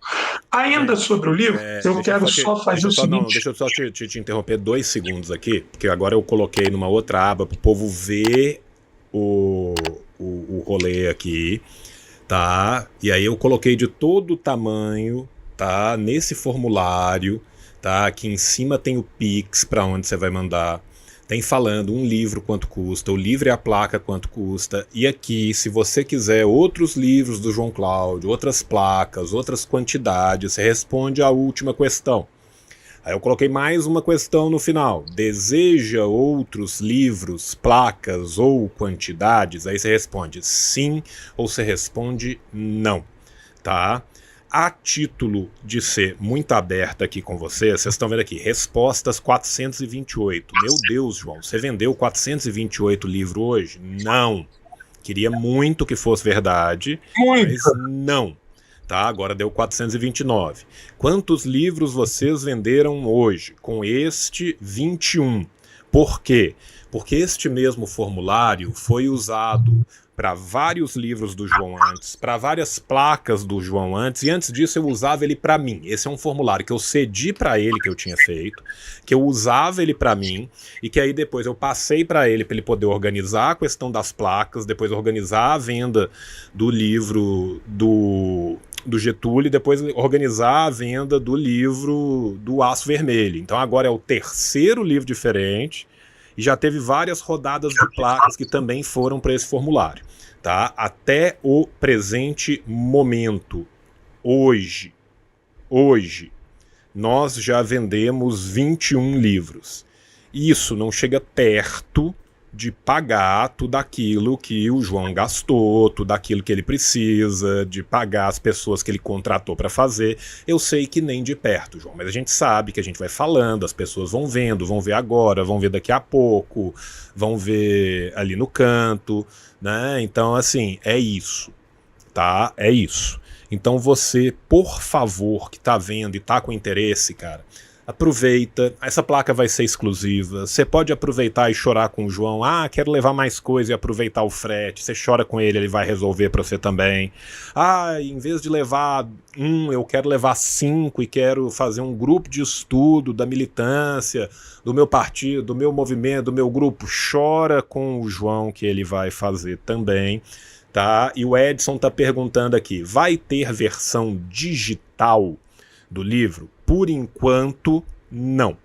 Ainda sobre o livro, eu quero só fazer o seguinte... Deixa eu só te interromper 2 segundos aqui, porque agora eu coloquei numa outra aba para o povo ver o rolê aqui, tá? E aí eu coloquei de todo o tamanho, tá? Nesse formulário, tá? Aqui em cima tem o Pix para onde você vai mandar. Tem falando um livro quanto custa, o livro e a placa quanto custa. E aqui, se você quiser outros livros do João Cláudio, outras placas, outras quantidades, você responde a última questão. Aí eu coloquei mais uma questão no final. Deseja outros livros, placas ou quantidades? Aí você responde sim ou você responde não, tá? A título de ser muito aberta aqui com vocês estão vendo aqui, respostas 428. Meu Deus, João, você vendeu 428 livros hoje? Não. Queria muito que fosse verdade, mas não. Tá, agora deu 429. Quantos livros vocês venderam hoje? Com este, 21. Por quê? Porque este mesmo formulário foi usado para vários livros do João antes, para várias placas do João antes, e antes disso eu usava ele para mim. Esse é um formulário que eu cedi para ele, que eu tinha feito, que eu usava ele para mim, e que aí depois eu passei para ele poder organizar a questão das placas, depois organizar a venda do livro do Getúlio, e depois organizar a venda do livro do Aço Vermelho. Então agora é o 3º livro diferente, e já teve várias rodadas de placas que também foram para esse formulário, tá? Até o presente momento, hoje, nós já vendemos 21 livros. Isso não chega perto de pagar tudo aquilo que o João gastou, tudo aquilo que ele precisa, de pagar as pessoas que ele contratou para fazer. Eu sei que nem de perto, João, mas a gente sabe que a gente vai falando, as pessoas vão vendo, vão ver agora, vão ver daqui a pouco, vão ver ali no canto, né? Então, assim, é isso, tá? É isso. Então você, por favor, que tá vendo e tá com interesse, cara, aproveita, essa placa vai ser exclusiva, você pode aproveitar e chorar com o João, quero levar mais coisa e aproveitar o frete, você chora com ele vai resolver para você também. Em vez de levar eu quero levar 5 e quero fazer um grupo de estudo da militância, do meu partido, do meu movimento, do meu grupo, chora com o João que ele vai fazer também, tá? E o Edson tá perguntando aqui, vai ter versão digital do livro? Por enquanto, não.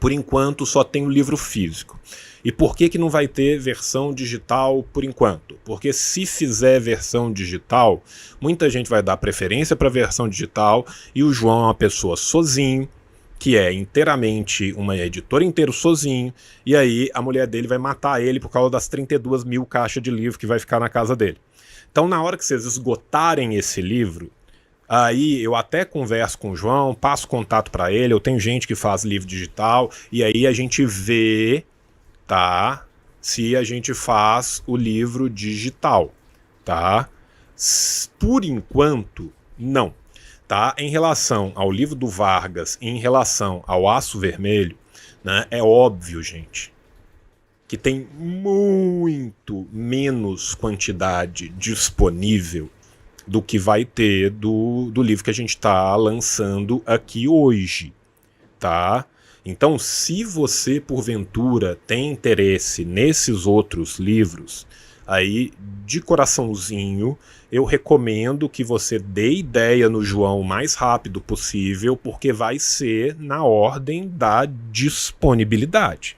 Por enquanto, só tem o livro físico. E por que não vai ter versão digital por enquanto? Porque se fizer versão digital, muita gente vai dar preferência para a versão digital, e o João é uma pessoa sozinho, que é inteiramente uma editora inteira sozinho, e aí a mulher dele vai matar ele por causa das 32 mil caixas de livro que vai ficar na casa dele. Então, na hora que vocês esgotarem esse livro, aí eu até converso com o João, passo contato para ele, eu tenho gente que faz livro digital, e aí a gente vê, tá, se a gente faz o livro digital, tá? Por enquanto, não. Tá? Em relação ao livro do Vargas, em relação ao Aço Vermelho, né, é óbvio, gente, que tem muito menos quantidade disponível do que vai ter do livro que a gente está lançando aqui hoje, tá? Então, se você, porventura, tem interesse nesses outros livros, aí, de coraçãozinho, eu recomendo que você dê ideia no João o mais rápido possível, porque vai ser na ordem da disponibilidade.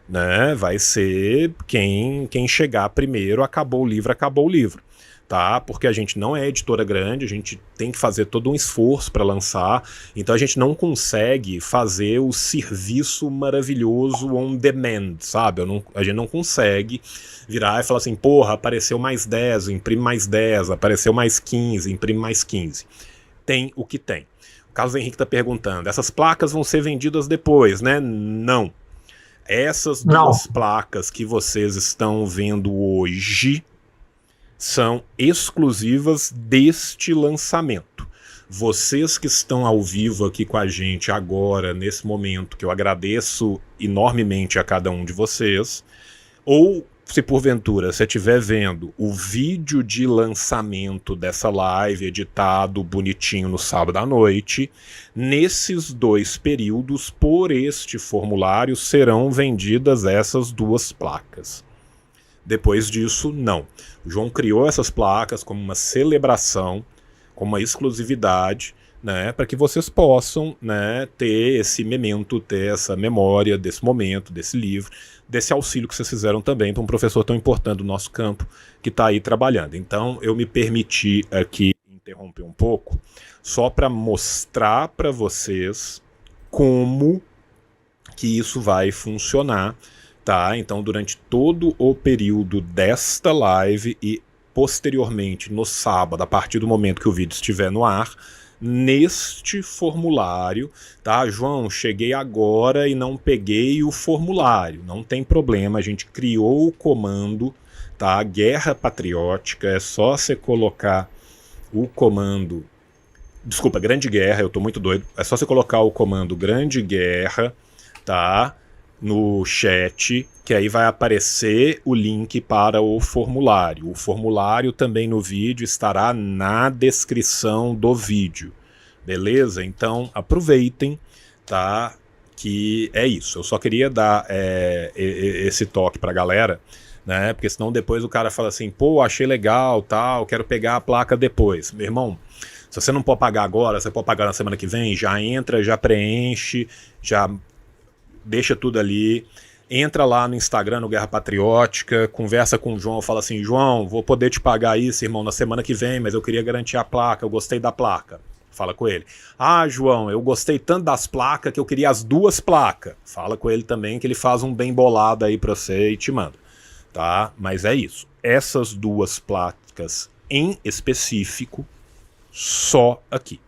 Né? Vai ser quem chegar primeiro, acabou o livro, tá? Porque a gente não é editora grande, a gente tem que fazer todo um esforço para lançar, então a gente não consegue fazer o serviço maravilhoso on demand, sabe? A gente não consegue virar e falar assim, porra, apareceu mais 10, imprime mais 10, apareceu mais 15, imprime mais 15. Tem o que tem. O Carlos Henrique está perguntando, essas placas vão ser vendidas depois, né? Não. Essas duas placas que vocês estão vendo hoje são exclusivas deste lançamento. Vocês que estão ao vivo aqui com a gente agora, nesse momento, que eu agradeço enormemente a cada um de vocês, ou se porventura você estiver vendo o vídeo de lançamento dessa live editado bonitinho no sábado à noite, nesses 2 períodos, por este formulário, serão vendidas essas 2 placas. Depois disso, não. O João criou essas placas como uma celebração, como uma exclusividade, né, para que vocês possam, né, ter esse memento, ter essa memória desse momento, desse livro, desse auxílio que vocês fizeram também para um professor tão importante do nosso campo que está aí trabalhando. Então eu me permiti aqui interromper um pouco, só para mostrar para vocês como que isso vai funcionar, tá? Então durante todo o período desta live e posteriormente no sábado, a partir do momento que o vídeo estiver no ar, neste formulário, tá? João, cheguei agora e não peguei o formulário, não tem problema, a gente criou o comando, tá? Guerra Patriótica, é só você colocar o comando, desculpa, Grande Guerra, eu tô muito doido, é só você colocar o comando Grande Guerra, tá? No chat, que aí vai aparecer o link para o formulário. O formulário também no vídeo estará na descrição do vídeo, beleza? Então aproveitem, tá? Que é isso. Eu só queria dar esse toque pra galera, né? Porque senão depois o cara fala assim, pô, achei legal, tal, quero pegar a placa depois. Meu irmão, se você não pode pagar agora, você pode pagar na semana que vem, já entra, já preenche, já deixa tudo ali, entra lá no Instagram, no Guerra Patriótica, conversa com o João, fala assim, João, vou poder te pagar isso, irmão, na semana que vem, mas eu queria garantir a placa, eu gostei da placa. Fala com ele. Ah, João, eu gostei tanto das placas que eu queria as 2 placas. Fala com ele também que ele faz um bem bolado aí pra você e te manda. Tá? Mas é isso. Essas 2 placas em específico, só aqui.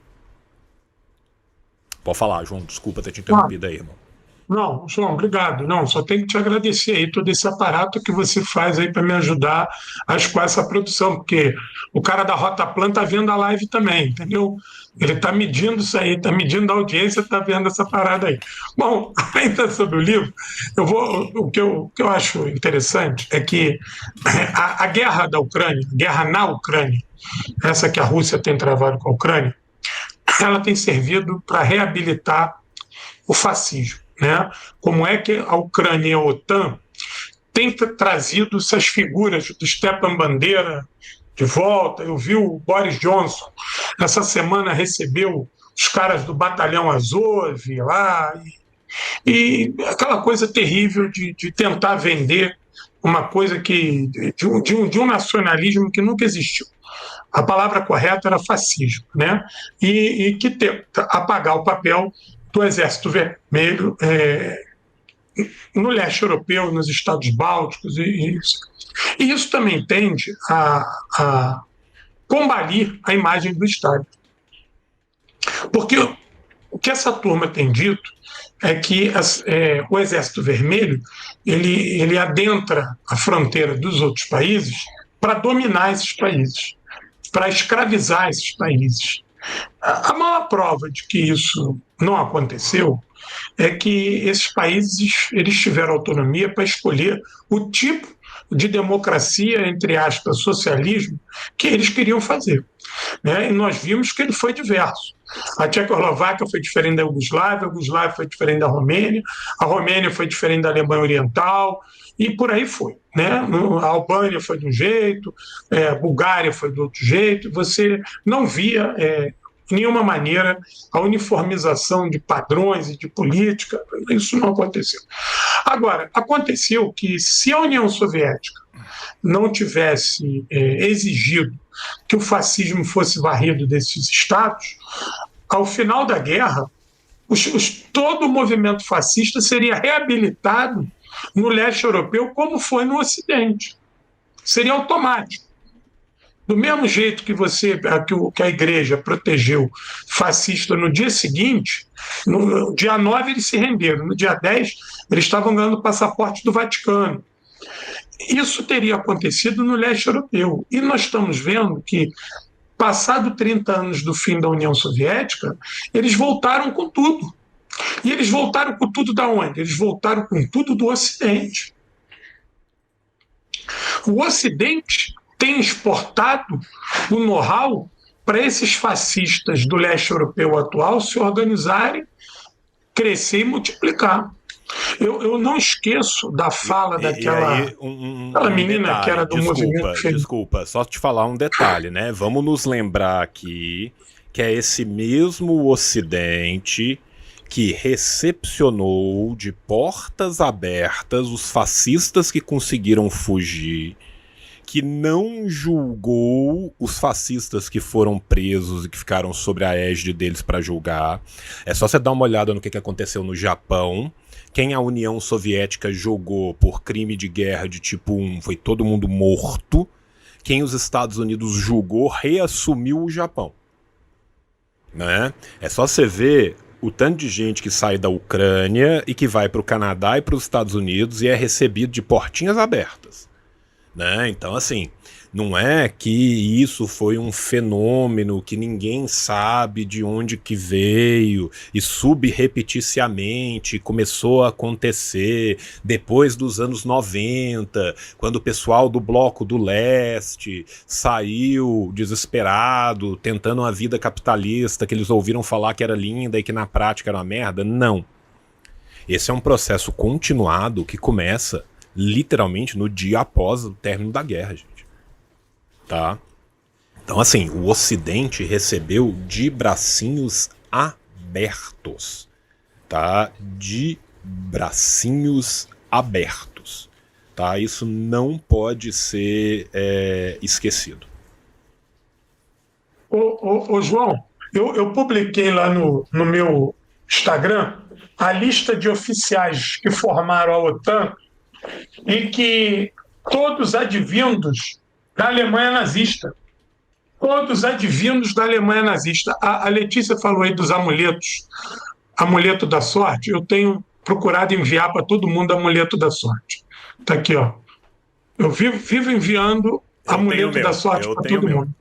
Pode falar, João, desculpa ter te interrompido aí, irmão. Não, João, obrigado. Não, só tenho que te agradecer aí todo esse aparato que você faz aí para me ajudar a escoar essa produção, porque o cara da Rota Plan está vendo a live também, entendeu? Ele está medindo isso aí, está medindo a audiência, está vendo essa parada aí. Bom, ainda sobre o livro, o que eu acho interessante é que a guerra da Ucrânia, a guerra na Ucrânia, essa que a Rússia tem travado com a Ucrânia, ela tem servido para reabilitar o fascismo. Né? Como é que a Ucrânia e a OTAN têm trazido essas figuras do Stepan Bandeira de volta. Eu vi o Boris Johnson, essa semana recebeu os caras do Batalhão Azov lá, e aquela coisa terrível de tentar vender uma coisa de um nacionalismo que nunca existiu. A palavra correta era fascismo, né? E que tenta apagar o papel do Exército Vermelho no leste europeu, nos Estados Bálticos. E isso também tende a combalir a imagem do Estado. Porque o que essa turma tem dito é que o Exército Vermelho ele adentra a fronteira dos outros países para dominar esses países. para escravizar esses países. A maior prova de que isso não aconteceu é que esses países eles tiveram autonomia para escolher o tipo de democracia, entre aspas, socialismo, que eles queriam fazer. Né? E nós vimos que ele foi diverso. A Tchecoslováquia foi diferente da Iugoslávia, a Iugoslávia foi diferente da Romênia, a Romênia foi diferente da Alemanha Oriental, e por aí foi. Né? A Albânia foi de um jeito, a Bulgária foi de outro jeito, você não via de nenhuma maneira a uniformização de padrões e de política, isso não aconteceu. Agora, aconteceu que se a União Soviética não tivesse exigido que o fascismo fosse varrido desses estados, ao final da guerra, todo o movimento fascista seria reabilitado no leste europeu como foi no Ocidente. Seria automático. Do mesmo jeito que a igreja protegeu fascista no dia seguinte, no dia 9 eles se renderam, no dia 10 eles estavam ganhando o passaporte do Vaticano. Isso teria acontecido no leste europeu. E nós estamos vendo que, passado 30 anos do fim da União Soviética, eles voltaram com tudo. E eles voltaram com tudo da onde? Eles voltaram com tudo do Ocidente. O Ocidente tem exportado o know-how para esses fascistas do leste europeu atual se organizarem, crescer e multiplicar. Eu não esqueço da fala daquela menina detalhe, que era do movimento. Desculpa, só te falar um detalhe, né? Vamos nos lembrar aqui que é esse mesmo Ocidente que recepcionou de portas abertas os fascistas que conseguiram fugir, que não julgou os fascistas que foram presos e que ficaram sob a égide deles para julgar. É só você dar uma olhada no que aconteceu no Japão. Quem a União Soviética jogou por crime de guerra de tipo 1 foi todo mundo morto. Quem os Estados Unidos julgou reassumiu o Japão. Né? É só você ver o tanto de gente que sai da Ucrânia e que vai para o Canadá e para os Estados Unidos e é recebido de portinhas abertas. Né? Então, assim, não é que isso foi um fenômeno que ninguém sabe de onde que veio e subrepeticiamente começou a acontecer depois dos anos 90, quando o pessoal do Bloco do Leste saiu desesperado, tentando uma vida capitalista que eles ouviram falar que era linda e que na prática era uma merda. Não. Esse é um processo continuado que começa literalmente no dia após o término da guerra, gente. Tá? Então, assim, o Ocidente recebeu de bracinhos abertos. Tá? De bracinhos abertos. Tá? Isso não pode ser esquecido. Ô João, eu publiquei lá no meu Instagram a lista de oficiais que formaram a OTAN e que todos advindos da Alemanha nazista. Todos advindos da Alemanha nazista. A Letícia falou aí dos amuletos. Amuleto da sorte. Eu tenho procurado enviar para todo mundo amuleto da sorte. Está aqui, ó. Eu vivo enviando amuleto da sorte para todo mundo.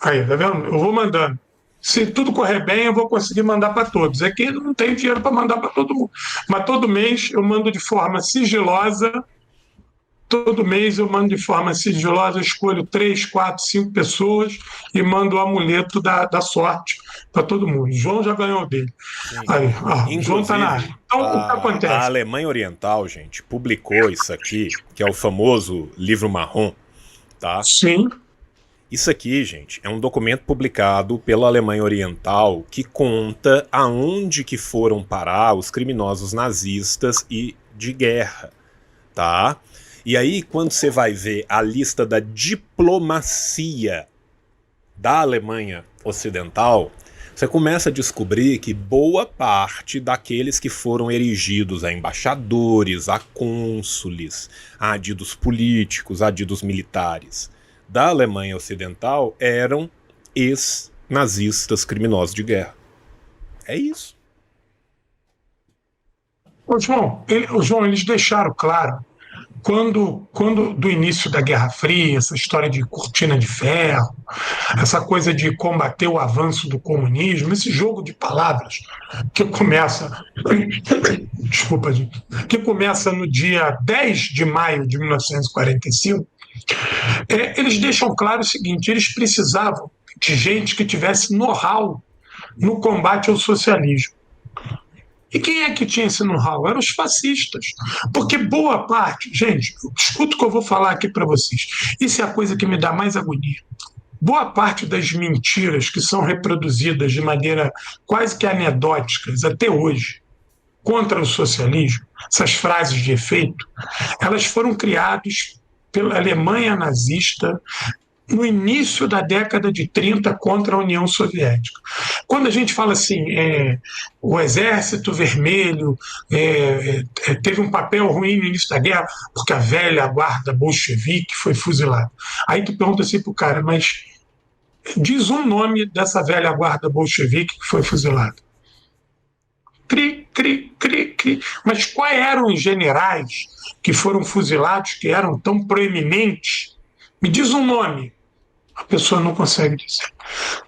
Aí, tá vendo? Eu vou mandando. Se tudo correr bem, eu vou conseguir mandar para todos. É que eu não tenho dinheiro para mandar para todo mundo. Mas todo mês eu mando de forma sigilosa. Todo mês eu mando de forma sigilosa, eu escolho 3, 4, 5 pessoas e mando o amuleto da sorte para todo mundo. João já ganhou dele. Aí, João está na área. Então, o que acontece? A Alemanha Oriental, gente, publicou isso aqui, que é o famoso livro marrom. Tá? Sim. Isso aqui, gente, é um documento publicado pela Alemanha Oriental que conta aonde que foram parar os criminosos nazistas e de guerra, tá? E aí, quando você vai ver a lista da diplomacia da Alemanha Ocidental, você começa a descobrir que boa parte daqueles que foram erigidos a embaixadores, a cônsules, a adidos políticos, a adidos militares da Alemanha Ocidental eram ex-nazistas criminosos de guerra. É isso. João, eles deixaram claro quando do início da Guerra Fria, essa história de cortina de ferro, essa coisa de combater o avanço do comunismo, esse jogo de palavras que começa, desculpa, gente, que começa no dia 10 de maio de 1945, eles deixam claro o seguinte: eles precisavam de gente que tivesse know-how no combate ao socialismo. E quem é que tinha esse know-how? Eram os fascistas. Porque boa parte, gente, escuta o que eu vou falar aqui para vocês. Isso é a coisa que me dá mais agonia. Boa parte das mentiras que são reproduzidas de maneira quase que anedóticas até hoje contra o socialismo, essas frases de efeito, elas foram criadas pela Alemanha nazista no início da década de 30 contra a União Soviética. Quando a gente fala assim, o Exército Vermelho teve um papel ruim no início da guerra porque a velha guarda bolchevique foi fuzilada. Aí tu pergunta assim pro cara, mas diz um nome dessa velha guarda bolchevique que foi fuzilada. Cri, cri, cri, cri. Mas quais eram os generais que foram fuzilados, que eram tão proeminentes? Me diz um nome. A pessoa não consegue dizer.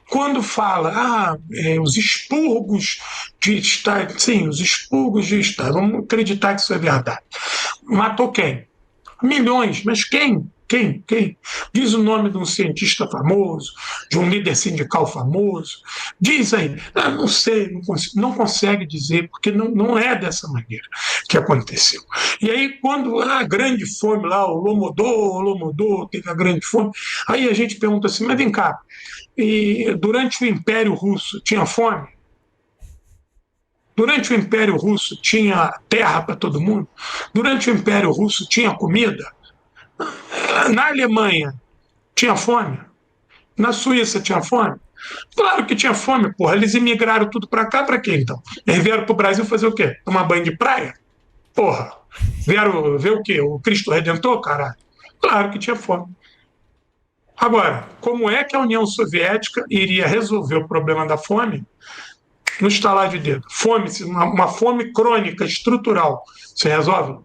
Quando fala, os expurgos de Estado, sim, os expurgos de Estado, vamos acreditar que isso é verdade. Matou quem? Milhões, mas quem? Quem? Diz o nome de um cientista famoso, de um líder sindical famoso. Diz aí. Não sei, não consegue dizer, porque não é dessa maneira que aconteceu. E aí, quando a grande fome lá, o Lomodô teve a grande fome, aí a gente pergunta assim, mas vem cá, e durante o Império Russo tinha fome? Durante o Império Russo tinha terra para todo mundo? Durante o Império Russo tinha comida? Na Alemanha tinha fome? Na Suíça tinha fome? Claro que tinha fome, porra. Eles imigraram tudo para cá, para quê então? Eles vieram para o Brasil fazer o quê? Tomar banho de praia? Porra. Vieram ver o quê? O Cristo Redentor, caralho? Claro que tinha fome. Agora, como é que a União Soviética iria resolver o problema da fome no estalar de dedo? Fome, uma fome crônica, estrutural. Você resolve?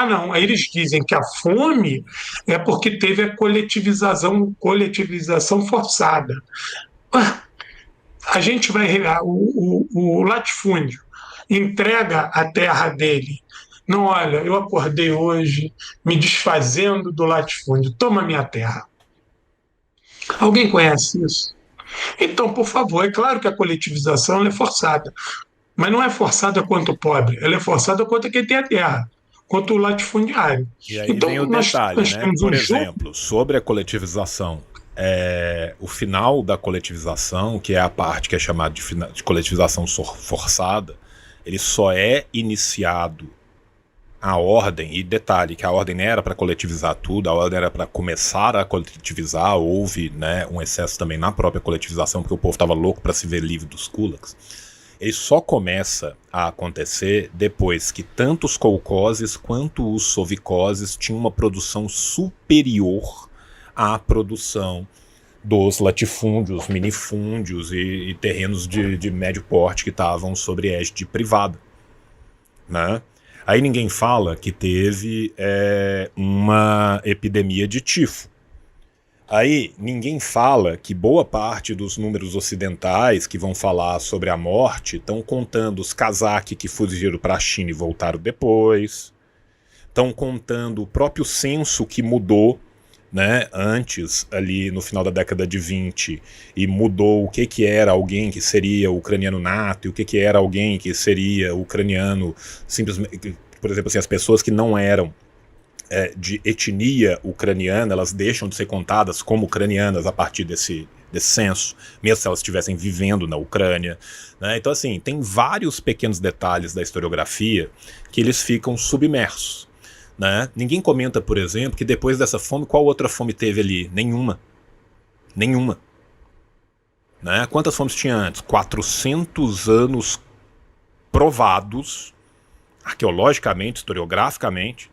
Não, aí eles dizem que a fome é porque teve a coletivização forçada. A gente vai. O latifúndio entrega a terra dele. Não, olha, eu acordei hoje me desfazendo do latifúndio, toma minha terra. Alguém conhece isso? Então, por favor, é claro que a coletivização é forçada, mas não é forçada contra o pobre, ela é forçada contra quem tem a terra, contra o latifundiário. E aí então, vem o detalhe, né? Por exemplo, sobre a coletivização, o final da coletivização, que é a parte que é chamada de coletivização forçada, ele só é iniciado a ordem, e detalhe, que a ordem não era para coletivizar tudo, a ordem era para começar a coletivizar, houve, né, um excesso também na própria coletivização, porque o povo estava louco para se ver livre dos kulaks. Ele só começa a acontecer depois que tanto os kolkhozes quanto os sovkhozes tinham uma produção superior à produção dos latifúndios, minifúndios e terrenos de médio porte que estavam sobre égide privada, né? Aí ninguém fala que teve uma epidemia de tifo. Aí ninguém fala que boa parte dos números ocidentais que vão falar sobre a morte estão contando os cazaques que fugiram para a China e voltaram depois. Estão contando o próprio censo que mudou, né, antes, ali no final da década de 20, e mudou o que era alguém que seria ucraniano nato e o que era alguém que seria ucraniano simplesmente. Por exemplo, assim, as pessoas que não eram de etnia ucraniana, elas deixam de ser contadas como ucranianas a partir desse censo, mesmo se elas estivessem vivendo na Ucrânia, né? Então, assim, tem vários pequenos detalhes da historiografia que eles ficam submersos, né? Ninguém comenta, por exemplo, que depois dessa fome, qual outra fome teve ali? Nenhuma. Né? Quantas fomes tinha antes? 400 anos provados, arqueologicamente, historiograficamente,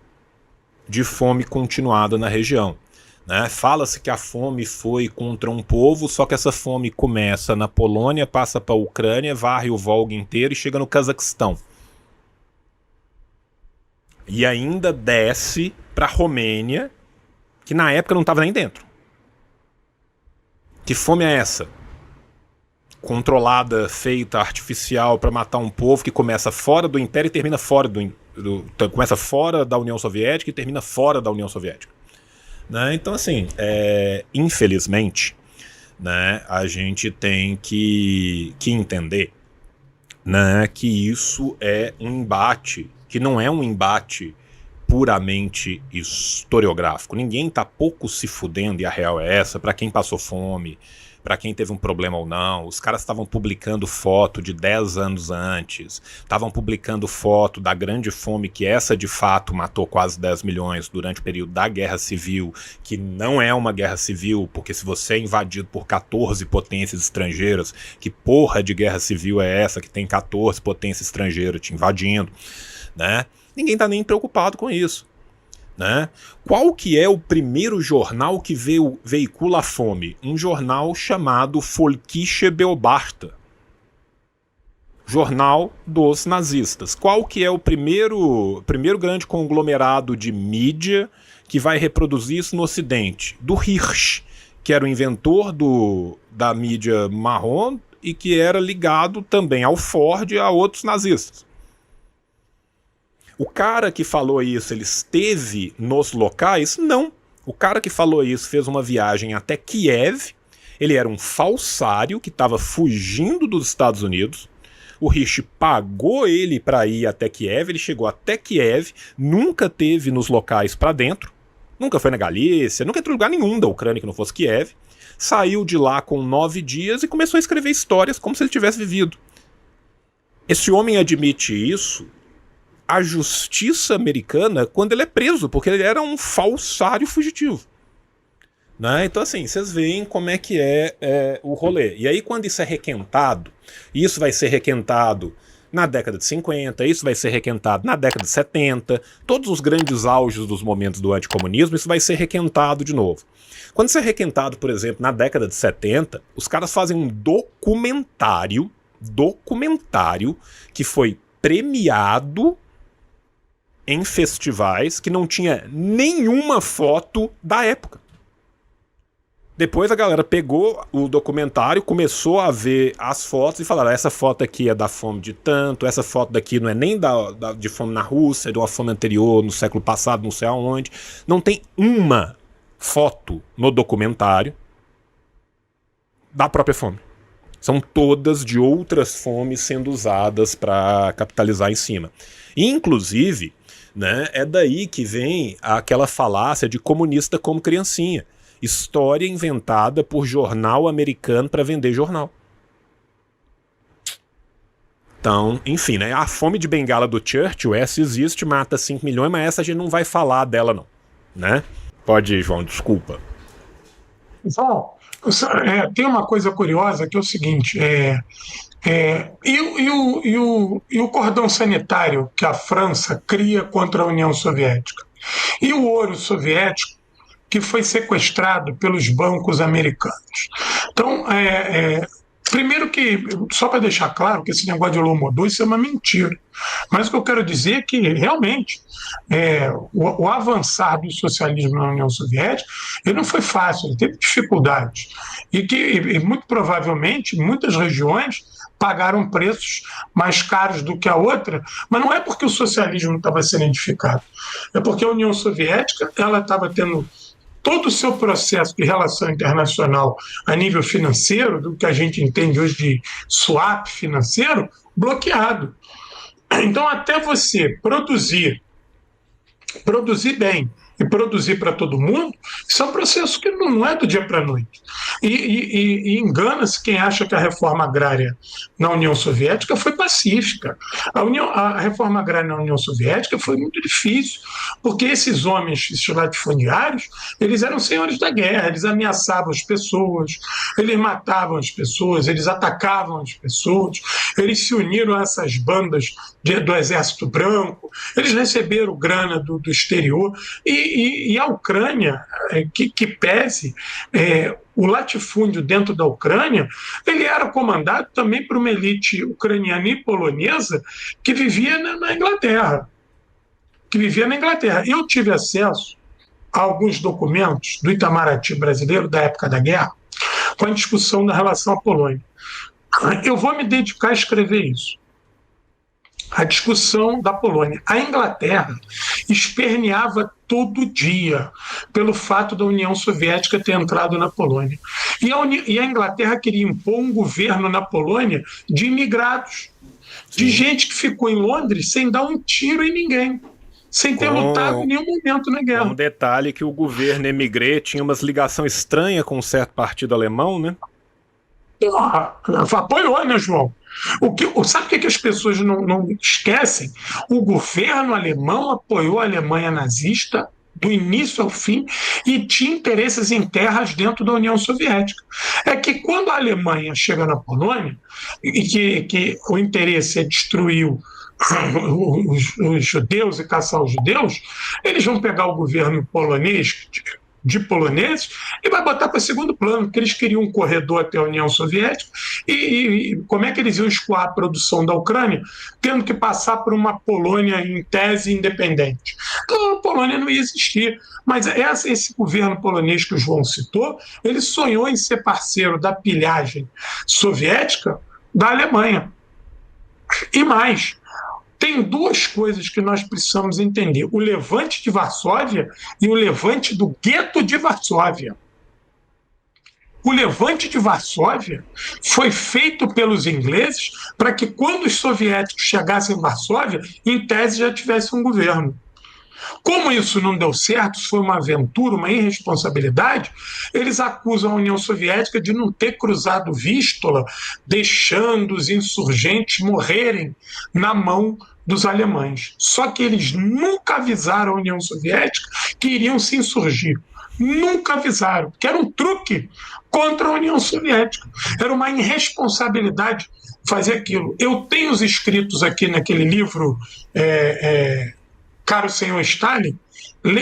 de fome continuada na região, né? Fala-se que a fome foi contra um povo, só que essa fome começa na Polônia, passa para a Ucrânia, varre o Volga inteiro e chega no Cazaquistão. E ainda desce para a Romênia, que na época não estava nem dentro. Que fome é essa? Controlada, feita, artificial para matar um povo que começa fora do Império e termina fora começa fora da União Soviética e termina fora da União Soviética. Né? Então, assim, infelizmente, né, a gente tem que entender, né, que isso é um embate, que não é um embate puramente historiográfico. Ninguém tá pouco se fudendo, e a real é essa, para quem passou fome, para quem teve um problema ou não. Os caras estavam publicando foto de 10 anos antes, estavam publicando foto da grande fome, que essa de fato matou quase 10 milhões durante o período da Guerra Civil, que não é uma guerra civil, porque se você é invadido por 14 potências estrangeiras, que porra de guerra civil é essa que tem 14 potências estrangeiras te invadindo, né? Ninguém está nem preocupado com isso, né? Qual que é o primeiro jornal que veicula a fome? Um jornal chamado Volkische Beobachter, jornal dos nazistas. Qual que é o primeiro grande conglomerado de mídia que vai reproduzir isso no Ocidente? Do Hirsch, que era o inventor da mídia marrom e que era ligado também ao Ford e a outros nazistas. O cara que falou isso, ele esteve nos locais? Não. O cara que falou isso fez uma viagem até Kiev. Ele era um falsário que estava fugindo dos Estados Unidos. O Hirsch pagou ele para ir até Kiev. Ele chegou até Kiev, nunca teve nos locais para dentro. Nunca foi na Galícia, nunca entrou em lugar nenhum da Ucrânia que não fosse Kiev. Saiu de lá com 9 dias e começou a escrever histórias como se ele tivesse vivido. Esse homem admite isso a justiça americana quando ele é preso, porque ele era um falsário fugitivo. Né? Então, assim, vocês veem como é que é o rolê. E aí, quando isso é requentado, isso vai ser requentado na década de 50, isso vai ser requentado na década de 70, todos os grandes auges dos momentos do anticomunismo, isso vai ser requentado de novo. Quando isso é requentado, por exemplo, na década de 70, os caras fazem um documentário que foi premiado em festivais, que não tinha nenhuma foto da época. Depois a galera pegou o documentário, começou a ver as fotos e falaram: essa foto aqui é da fome de tanto, essa foto daqui não é nem de fome na Rússia, é de uma fome anterior, no século passado, não sei aonde. Não tem uma foto no documentário da própria fome. São todas de outras fomes sendo usadas para capitalizar em cima. Inclusive, né, é daí que vem aquela falácia de comunista como criancinha. História inventada por jornal americano para vender jornal. Então, enfim, né, a fome de Bengala do Churchill, essa existe, mata 5 milhões, mas essa a gente não vai falar dela não. Né? Pode ir, João, desculpa. João, tem uma coisa curiosa que é o seguinte, e o cordão sanitário que a França cria contra a União Soviética? E o ouro soviético que foi sequestrado pelos bancos americanos? Então, primeiro que, só para deixar claro que esse negócio de Holodomor, isso é uma mentira. Mas o que eu quero dizer é que, realmente, o avançar do socialismo na União Soviética, ele não foi fácil, ele teve dificuldades. E muito provavelmente, muitas regiões pagaram preços mais caros do que a outra, mas não é porque o socialismo não estava sendo edificado, é porque a União Soviética ela estava tendo todo o seu processo de relação internacional a nível financeiro, do que a gente entende hoje de swap financeiro, bloqueado. Então, até você produzir bem e produzir para todo mundo, são processos que não é do dia para a noite. E engana-se quem acha que a reforma agrária na União Soviética foi pacífica. A reforma agrária na União Soviética foi muito difícil, porque esses homens, esses latifundiários, eles eram senhores da guerra, eles ameaçavam as pessoas, eles matavam as pessoas, eles atacavam as pessoas, eles se uniram a essas bandas do Exército Branco, eles receberam grana do exterior, e a Ucrânia, que pese o latifúndio dentro da Ucrânia, ele era comandado também por uma elite ucraniana e polonesa que vivia na Inglaterra. que vivia na Inglaterra. Eu tive acesso a alguns documentos do Itamaraty brasileiro, da época da guerra, com a discussão da relação à Polônia. Eu vou me dedicar a escrever isso. A discussão da Polônia. A Inglaterra esperneava todo dia pelo fato da União Soviética ter entrado na Polônia. E a Inglaterra queria impor um governo na Polônia de imigrados, de gente que ficou em Londres sem dar um tiro em ninguém, sem ter lutado em nenhum momento na guerra. Um detalhe que o governo emigrê tinha umas ligações estranhas com um certo partido alemão, né? Apoiou, né, João? Sabe o que as pessoas não esquecem? O governo alemão apoiou a Alemanha nazista do início ao fim e tinha interesses em terras dentro da União Soviética. É que quando a Alemanha chega na Polônia, e que o interesse é destruir os judeus e caçar os judeus, eles vão pegar o governo polonês de poloneses e vai botar para segundo plano, porque eles queriam um corredor até a União Soviética e como é que eles iam escoar a produção da Ucrânia tendo que passar por uma Polônia em tese independente. Então a Polônia não ia existir, mas esse governo polonês que o João citou, ele sonhou em ser parceiro da pilhagem soviética da Alemanha. E mais, tem duas coisas que nós precisamos entender: o levante de Varsóvia e o levante do gueto de Varsóvia. O levante de Varsóvia foi feito pelos ingleses para que, quando os soviéticos chegassem em Varsóvia, em tese já tivesse um governo. Como isso não deu certo, foi uma aventura, uma irresponsabilidade, eles acusam a União Soviética de não ter cruzado Vístula, deixando os insurgentes morrerem na mão dos alemães. Só que eles nunca avisaram a União Soviética que iriam se insurgir. Nunca avisaram, que era um truque contra a União Soviética. Era uma irresponsabilidade fazer aquilo. Eu tenho os escritos aqui naquele livro... Caro Senhor Stalin,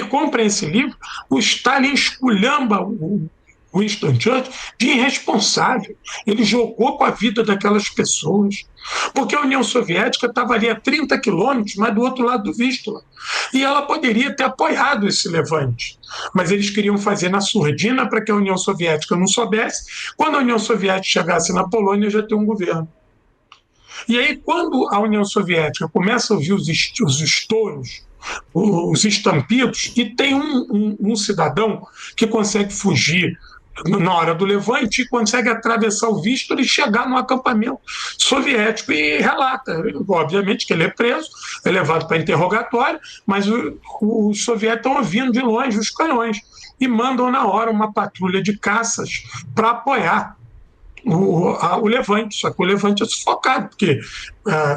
comprem esse livro. O Stalin esculhamba o Winston Churchill de irresponsável. Ele jogou com a vida daquelas pessoas, porque a União Soviética estava ali a 30 quilômetros, mas do outro lado do Vístula. E ela poderia ter apoiado esse levante. Mas eles queriam fazer na surdina para que a União Soviética não soubesse. Quando a União Soviética chegasse na Polônia, já ter um governo. E aí, quando a União Soviética começa a ouvir os estouros, os estampidos, e tem um cidadão que consegue fugir na hora do levante e consegue atravessar o Vístula e chegar no acampamento soviético e relata, obviamente, que ele é preso, é levado para interrogatório, mas os soviéticos estão ouvindo de longe os canhões e mandam na hora uma patrulha de caças para apoiar o levante, só que o levante é sufocado, porque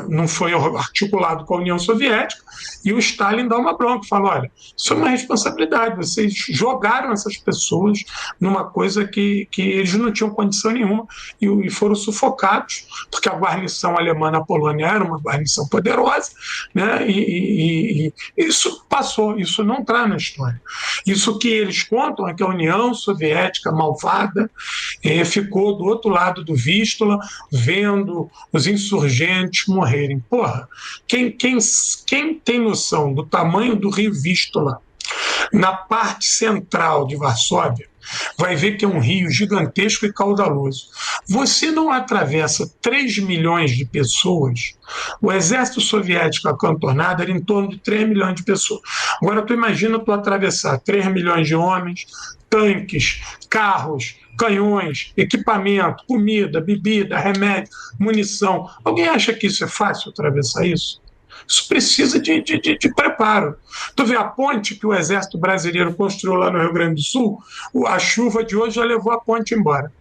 não foi articulado com a União Soviética, e o Stalin dá uma bronca, fala: olha, isso é uma responsabilidade, vocês jogaram essas pessoas numa coisa que eles não tinham condição nenhuma e foram sufocados, porque a guarnição alemã na Polônia era uma guarnição poderosa, né? E isso passou, isso não está na história. Isso que eles contam é que a União Soviética malvada ficou do outro lado do Vístula, vendo os insurgentes morrerem. Porra, quem tem noção do tamanho do rio Vístula na parte central de Varsóvia vai ver que é um rio gigantesco e caudaloso. Você não atravessa 3 milhões de pessoas. O exército soviético acantonado era em torno de 3 milhões de pessoas. Agora tu imagina tu atravessar 3 milhões de homens, tanques, carros, canhões, equipamento, comida, bebida, remédio, munição. Alguém acha que isso é fácil, atravessar isso? Isso precisa de preparo. Tu vê a ponte que o Exército Brasileiro construiu lá no Rio Grande do Sul, a chuva de hoje já levou a ponte embora.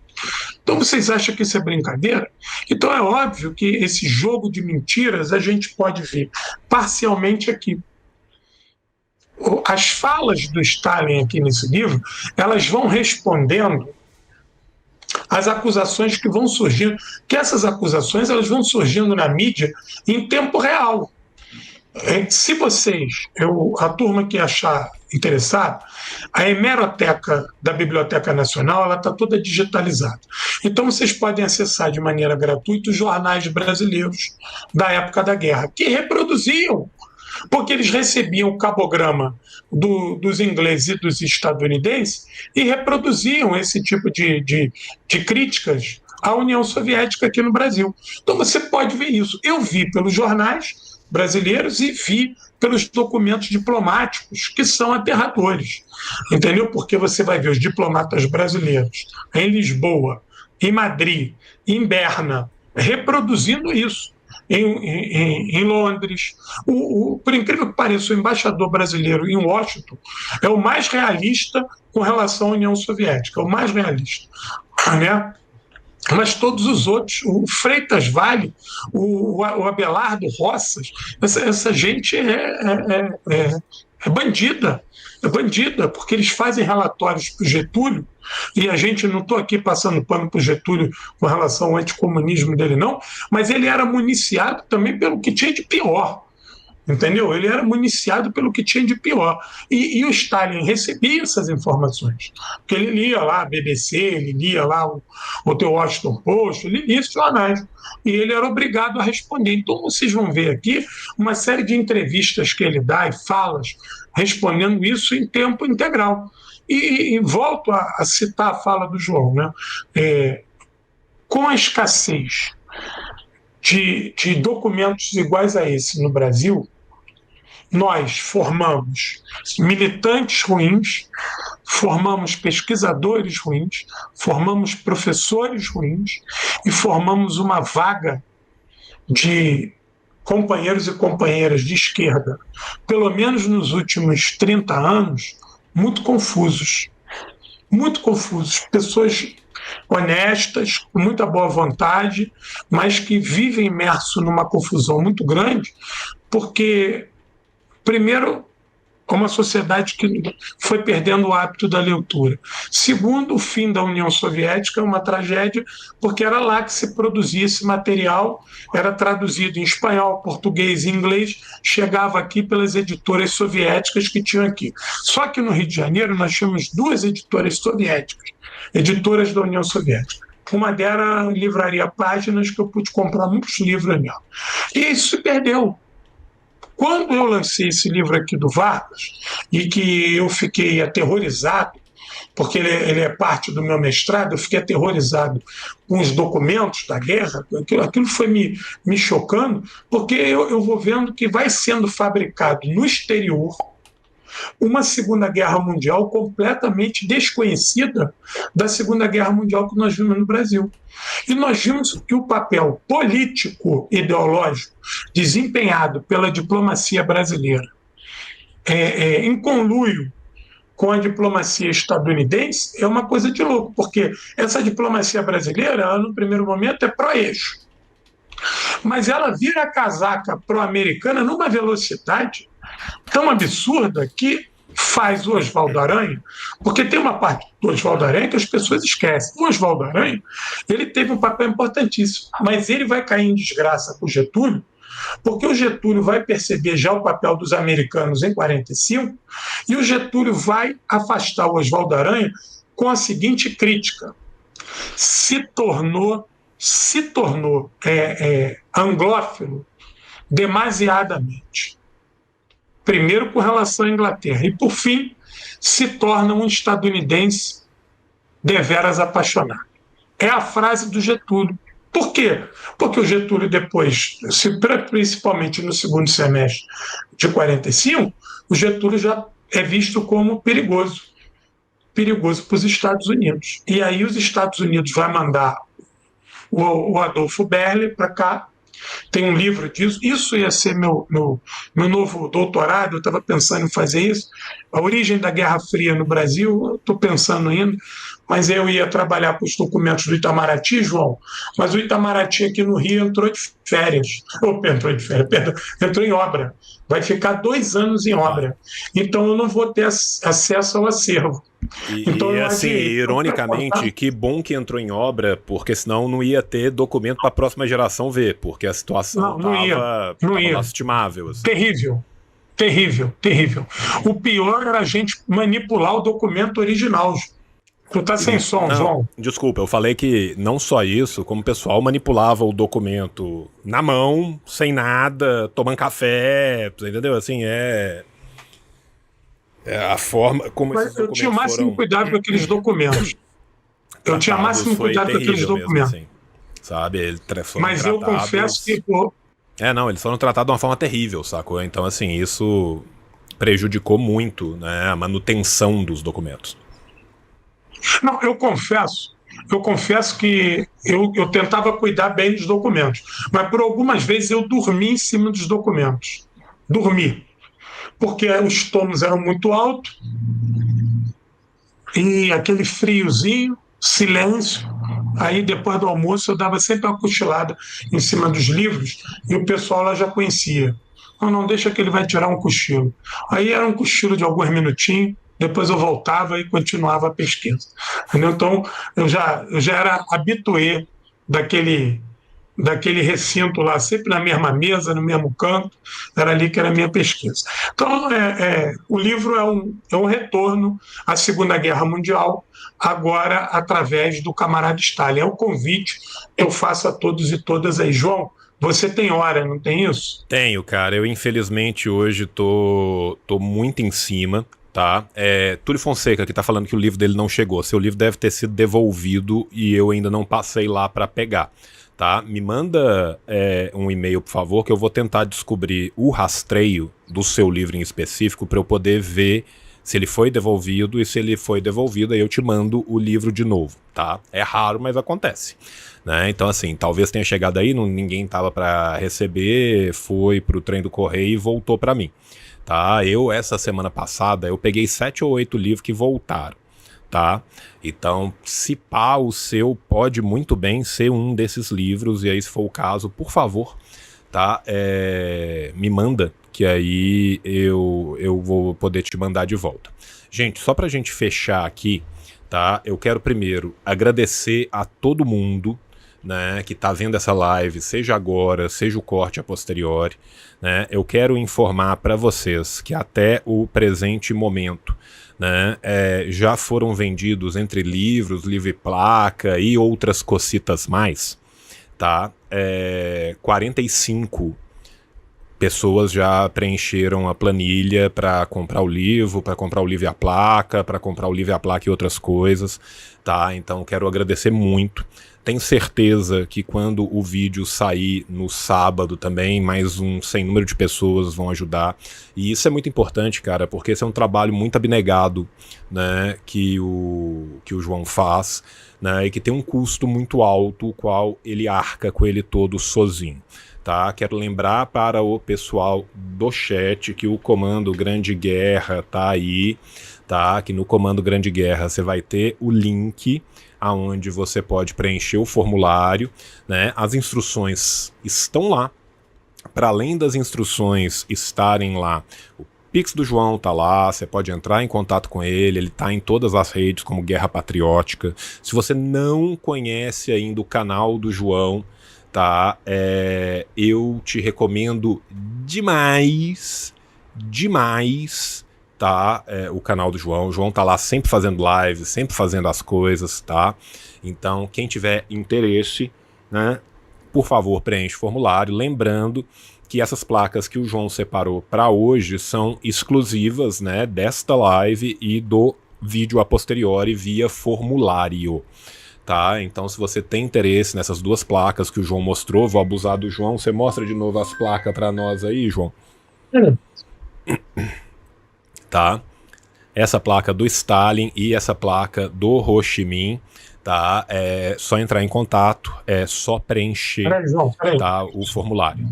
Então vocês acham que isso é brincadeira? Então é óbvio que esse jogo de mentiras a gente pode ver parcialmente aqui. As falas do Stalin aqui nesse livro, elas vão respondendo as acusações que vão surgindo, que essas acusações elas vão surgindo na mídia em tempo real. Se vocês, a turma que achar interessado, a hemeroteca da Biblioteca Nacional ela está toda digitalizada. Então vocês podem acessar de maneira gratuita os jornais brasileiros da época da guerra, que reproduziam porque eles recebiam o cabograma dos ingleses e dos estadunidenses e reproduziam esse tipo de críticas à União Soviética aqui no Brasil. Então você pode ver isso. Eu vi pelos jornais brasileiros e vi pelos documentos diplomáticos, que são aterradores, entendeu? Porque você vai ver os diplomatas brasileiros em Lisboa, em Madrid, em Berna, reproduzindo isso. Em Londres. Por incrível que pareça, o embaixador brasileiro em Washington é o mais realista com relação à União Soviética, é o mais realista, né? Mas todos os outros, o Freitas Vale, o Abelardo Roças, essa gente é bandida, porque eles fazem relatórios para o Getúlio, e a gente não estou aqui passando pano para o Getúlio com relação ao anticomunismo dele, não, mas ele era municiado também pelo que tinha de pior. Entendeu? Ele era municiado pelo que tinha de pior. E o Stalin recebia essas informações. Porque ele lia lá a BBC, ele lia lá o The Washington Post, ele lia esses jornais. E ele era obrigado a responder. Então vocês vão ver aqui uma série de entrevistas que ele dá e falas respondendo isso em tempo integral. E volto a citar a fala do João, né? Com a escassez de documentos iguais a esse no Brasil, nós formamos militantes ruins, formamos pesquisadores ruins, formamos professores ruins e formamos uma vaga de companheiros e companheiras de esquerda, pelo menos nos últimos 30 anos, muito confusos. Muito confusos. Pessoas honestas, com muita boa vontade, mas que vivem imerso numa confusão muito grande, porque primeiro, uma sociedade que foi perdendo o hábito da leitura. Segundo, o fim da União Soviética é uma tragédia, porque era lá que se produzia esse material, era traduzido em espanhol, português e inglês, chegava aqui pelas editoras soviéticas que tinham aqui. Só que no Rio de Janeiro nós tínhamos 2 editoras soviéticas, editoras da União Soviética. Uma delas era a Livraria Páginas, que eu pude comprar muitos livros nela. E isso se perdeu. Quando eu lancei esse livro aqui do Vargas, e que eu fiquei aterrorizado, porque ele é parte do meu mestrado, eu fiquei aterrorizado com os documentos da guerra, aquilo foi me chocando, porque eu vou vendo que vai sendo fabricado no exterior uma Segunda Guerra Mundial completamente desconhecida da Segunda Guerra Mundial que nós vimos no Brasil. E nós vimos que o papel político-ideológico desempenhado pela diplomacia brasileira, em conluio com a diplomacia estadunidense, é uma coisa de louco, porque essa diplomacia brasileira, ela, no primeiro momento, é pró-eixo. Mas ela vira a casaca pró-americana numa velocidade tão absurda que faz o Oswaldo Aranha, porque tem uma parte do Oswaldo Aranha que as pessoas esquecem. O Oswaldo Aranha, ele teve um papel importantíssimo, mas ele vai cair em desgraça com o Getúlio, porque o Getúlio vai perceber já o papel dos americanos em 45, e o Getúlio vai afastar o Oswaldo Aranha com a seguinte crítica: se tornou anglófilo demasiadamente. Primeiro com relação à Inglaterra, e por fim se torna um estadunidense deveras apaixonado. É a frase do Getúlio. Por quê? Porque o Getúlio depois, principalmente no segundo semestre de 45, o Getúlio já é visto como perigoso para os Estados Unidos. E aí os Estados Unidos vai mandar o Adolfo Berle para cá. Tem um livro disso. Isso ia ser meu novo doutorado. Eu estava pensando em fazer isso. A origem da Guerra Fria no Brasil, eu estou pensando ainda, mas eu ia trabalhar com os documentos do Itamaraty, João, mas o Itamaraty aqui no Rio entrou de férias. Entrou em obra. Vai ficar 2 anos em obra. Então eu não vou ter acesso ao acervo. Então, assim, ironicamente, que bom que entrou em obra, porque senão não ia ter documento para a próxima geração ver, porque a situação estava lastimável. Assim. Terrível. O pior era a gente manipular o documento original. Tu tá sem som, Não, João. desculpa, eu falei que não só isso, como o pessoal manipulava o documento na mão, sem nada, tomando café, você entendeu? Assim, é a forma como esses Mas eu tinha o documentos máximo foram cuidado com aqueles documentos. Eu tinha o tratados, máximo foi cuidado com aqueles terrível mesmo, documentos. assim, sabe? Eles foram Mas eu tratados... confesso que, pô, Não, eles foram tratados de uma forma terrível, sacou? Então, assim, isso prejudicou muito, né, a manutenção dos documentos. não, eu confesso que eu tentava cuidar bem dos documentos, mas por algumas vezes eu dormi em cima dos documentos. Dormi, porque os tomos eram muito altos e aquele friozinho, silêncio. Aí depois do almoço eu dava sempre uma cochilada em cima dos livros e o pessoal lá já conhecia. Não, não, deixa que ele vai tirar um cochilo. Aí era um cochilo de alguns minutinhos, depois eu voltava e continuava a pesquisa. Entendeu? Então eu já era habitué daquele, daquele recinto lá, sempre na mesma mesa, no mesmo canto, era ali que era a minha pesquisa. Então, o livro é um retorno à Segunda Guerra Mundial, agora através do camarada Stalin. É um convite que eu faço a todos e todas aí. João, você tem hora, não tem isso? Tenho, cara. Eu infelizmente hoje tô muito em cima, tá? Túlio Fonseca que tá falando que o livro dele não chegou. Seu livro deve ter sido devolvido e eu ainda não passei lá pra pegar, tá? Me manda um e-mail, por favor, que eu vou tentar descobrir o rastreio do seu livro em específico pra eu poder ver se ele foi devolvido, e se ele foi devolvido, aí eu te mando o livro de novo, tá? É raro, mas acontece, né? Então, assim, talvez tenha chegado aí, ninguém tava pra receber, foi pro trem do correio e voltou pra mim, tá? Essa semana passada, eu peguei 7 ou 8 livros que voltaram, tá? Então, se pá, o seu pode muito bem ser um desses livros, e aí, se for o caso, por favor, tá? Me manda, que aí eu vou poder te mandar de volta. Gente, só pra gente fechar aqui, tá? Eu quero primeiro agradecer a todo mundo, né, que tá vendo essa live, seja agora, seja o corte a posteriori, né? Eu quero informar para vocês que até o presente momento, né, já foram vendidos entre livros, livro e placa e outras cocitas mais, tá? 45 pessoas já preencheram a planilha para comprar o livro e a placa, para comprar o livro e a placa e outras coisas, tá? Então quero agradecer muito. Tenho certeza que quando o vídeo sair no sábado também, mais um sem número de pessoas vão ajudar. E isso é muito importante, cara, porque esse é um trabalho muito abnegado, né, que o João faz, né, e que tem um custo muito alto, o qual ele arca com ele todo sozinho. Tá? Quero lembrar para o pessoal do chat que o comando Grande Guerra tá aí, tá? Que no comando Grande Guerra você vai ter o link aonde você pode preencher o formulário, né? As instruções estão lá. Para além das instruções estarem lá, o Pix do João tá lá, você pode entrar em contato com ele tá em todas as redes como Guerra Patriótica. Se você não conhece ainda o canal do João, tá? Eu te recomendo demais, tá? O canal do João. O João tá lá sempre fazendo live, sempre fazendo as coisas, tá? Então, quem tiver interesse, né, por favor, preencha o formulário. Lembrando que essas placas que o João separou para hoje são exclusivas, né, desta live e do vídeo a posteriori via formulário. Tá? Então, se você tem interesse nessas duas placas que o João mostrou, vou abusar do João. Você mostra de novo as placas para nós aí, João? Tá? Essa placa do Stalin e essa placa do Ho Chi Minh, tá? É só entrar em contato, é só preencher, Peraí, João, peraí. tá, o formulário.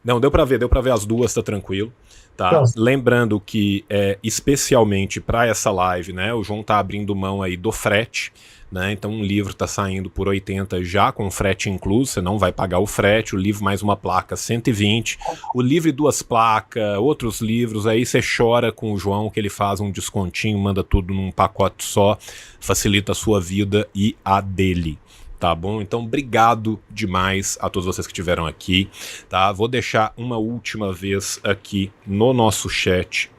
Não, deu para ver as duas, tá tranquilo. Tá? Nossa. Lembrando que, especialmente para essa live, né, o João tá abrindo mão aí do frete, né? Então um livro tá saindo por 80 já com frete incluso, você não vai pagar o frete, o livro mais uma placa 120, o livro e 2 placas, outros livros, aí você chora com o João que ele faz um descontinho, manda tudo num pacote só, facilita a sua vida e a dele. Tá bom? Então, obrigado demais a todos vocês que estiveram aqui, tá? Vou deixar uma última vez aqui no nosso chat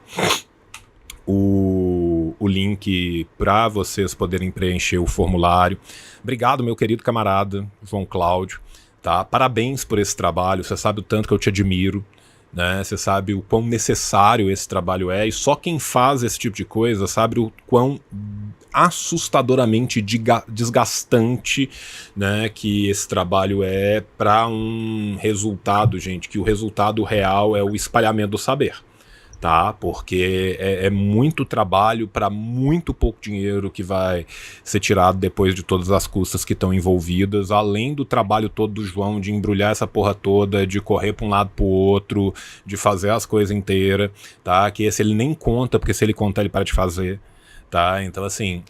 o link para vocês poderem preencher o formulário. Obrigado, meu querido camarada João Cláudio, tá? Parabéns por esse trabalho, você sabe o tanto que eu te admiro, né? Você sabe o quão necessário esse trabalho é, e só quem faz esse tipo de coisa sabe o quão assustadoramente desgastante, né, que esse trabalho é para um resultado, gente, que o resultado real é o espalhamento do saber, tá? Porque é muito trabalho para muito pouco dinheiro que vai ser tirado depois de todas as custas que estão envolvidas, além do trabalho todo do João de embrulhar essa porra toda, de correr para um lado pro outro, de fazer as coisas inteiras, tá? Que esse ele nem conta, porque se ele contar ele para de fazer. Tá? Então, assim,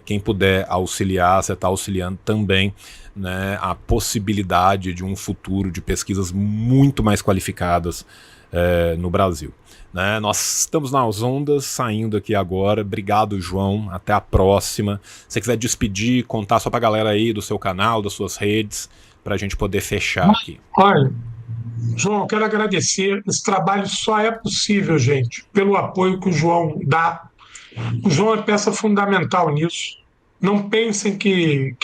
quem puder auxiliar, você está auxiliando também, né, a possibilidade de um futuro de pesquisas muito mais qualificadas no Brasil. Né? Nós estamos nas ondas, saindo aqui agora. Obrigado, João. Até a próxima. Se você quiser despedir, contar só para a galera aí do seu canal, das suas redes, para a gente poder fechar aqui. Olha, João, eu quero agradecer. Esse trabalho só é possível, gente, pelo apoio que o João dá. O João é peça fundamental nisso. Não pensem que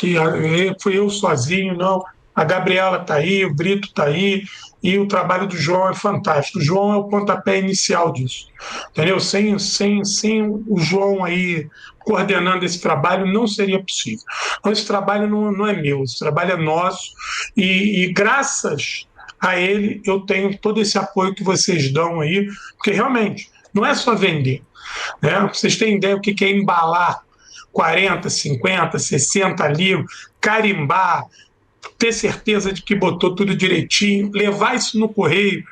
fui eu sozinho, não. A Gabriela está aí, o Brito está aí, e o trabalho do João é fantástico. O João é o pontapé inicial disso. Entendeu? Sem o João aí coordenando esse trabalho, não seria possível. Então, esse trabalho não é meu, esse trabalho é nosso, e graças a ele eu tenho todo esse apoio que vocês dão aí, porque realmente não é só vender. Né? Vocês têm ideia do que é embalar 40, 50, 60 livros, carimbar, ter certeza de que botou tudo direitinho, levar isso no correio,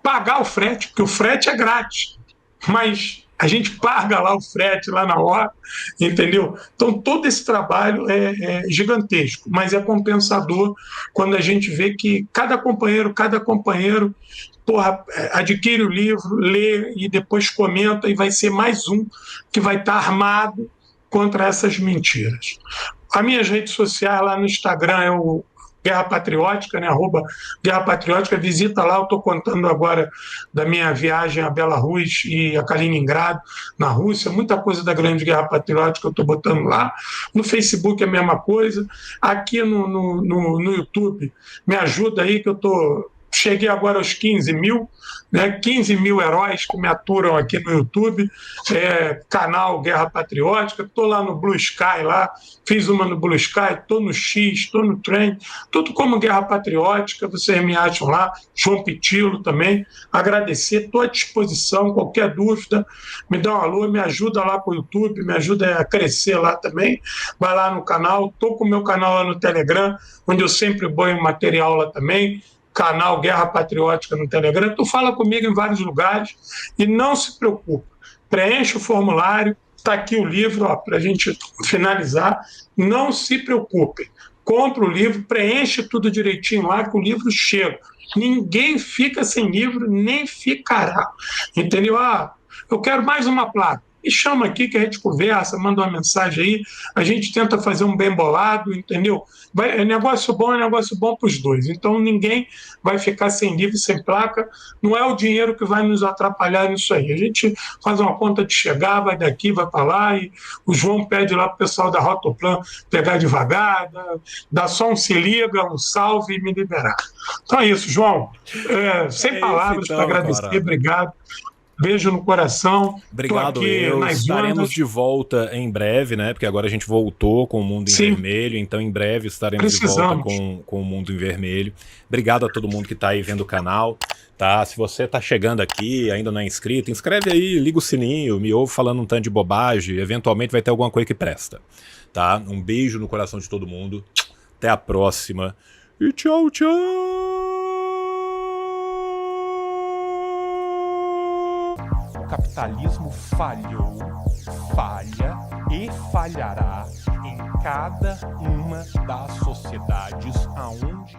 pagar o frete, porque o frete é grátis, mas a gente paga lá o frete lá na hora, entendeu? Então todo esse trabalho é gigantesco, mas é compensador quando a gente vê que cada companheiro adquire o livro, lê e depois comenta, e vai ser mais um que vai estar armado contra essas mentiras. As minhas redes sociais lá no Instagram é o Guerra Patriótica, né? @Guerra Patriótica, visita lá. Eu estou contando agora da minha viagem a Belarus e a Kaliningrado, na Rússia, muita coisa da Grande Guerra Patriótica eu estou botando lá. No Facebook é a mesma coisa. Aqui no YouTube, me ajuda aí que cheguei agora aos 15 mil, né? 15 mil heróis que me aturam aqui no YouTube, canal Guerra Patriótica, estou lá no Blue Sky, fiz uma no Blue Sky, estou no X, estou no Trend, tudo como Guerra Patriótica, vocês me acham lá, João Pitilo também, agradecer, estou à disposição, qualquer dúvida, me dá um alô, me ajuda lá com o YouTube, me ajuda a crescer lá também, vai lá no canal, estou com o meu canal lá no Telegram, onde eu sempre ponho material lá também, canal Guerra Patriótica no Telegram. Tu fala comigo em vários lugares e não se preocupe. Preenche o formulário, está aqui o livro para a gente finalizar. Não se preocupe. Compra o livro, preenche tudo direitinho lá que o livro chega. Ninguém fica sem livro, nem ficará. Entendeu? Eu quero mais uma placa. Me chama aqui que a gente conversa, manda uma mensagem aí, a gente tenta fazer um bem bolado, entendeu? É negócio bom para os dois. Então ninguém vai ficar sem livro, sem placa. Não é o dinheiro que vai nos atrapalhar nisso aí. A gente faz uma conta de chegar, vai daqui, vai para lá, e o João pede lá para o pessoal da Rotoplan pegar devagar, dá só um se liga, um salve e me liberar. Então é isso, João. Sem palavras para agradecer, camarada. Obrigado. Beijo no coração. Obrigado, estaremos de volta em breve, né? Porque agora a gente voltou com o Mundo em Vermelho, então em breve estaremos de volta com o Mundo em Vermelho. Obrigado a todo mundo que está aí vendo o canal, tá? Se você está chegando aqui, ainda não é inscrito, inscreve aí, liga o sininho, me ouve falando um tanto de bobagem, eventualmente vai ter alguma coisa que presta, tá? Um beijo no coração de todo mundo, até a próxima e tchau, tchau! O capitalismo falhou, falha e falhará em cada uma das sociedades aonde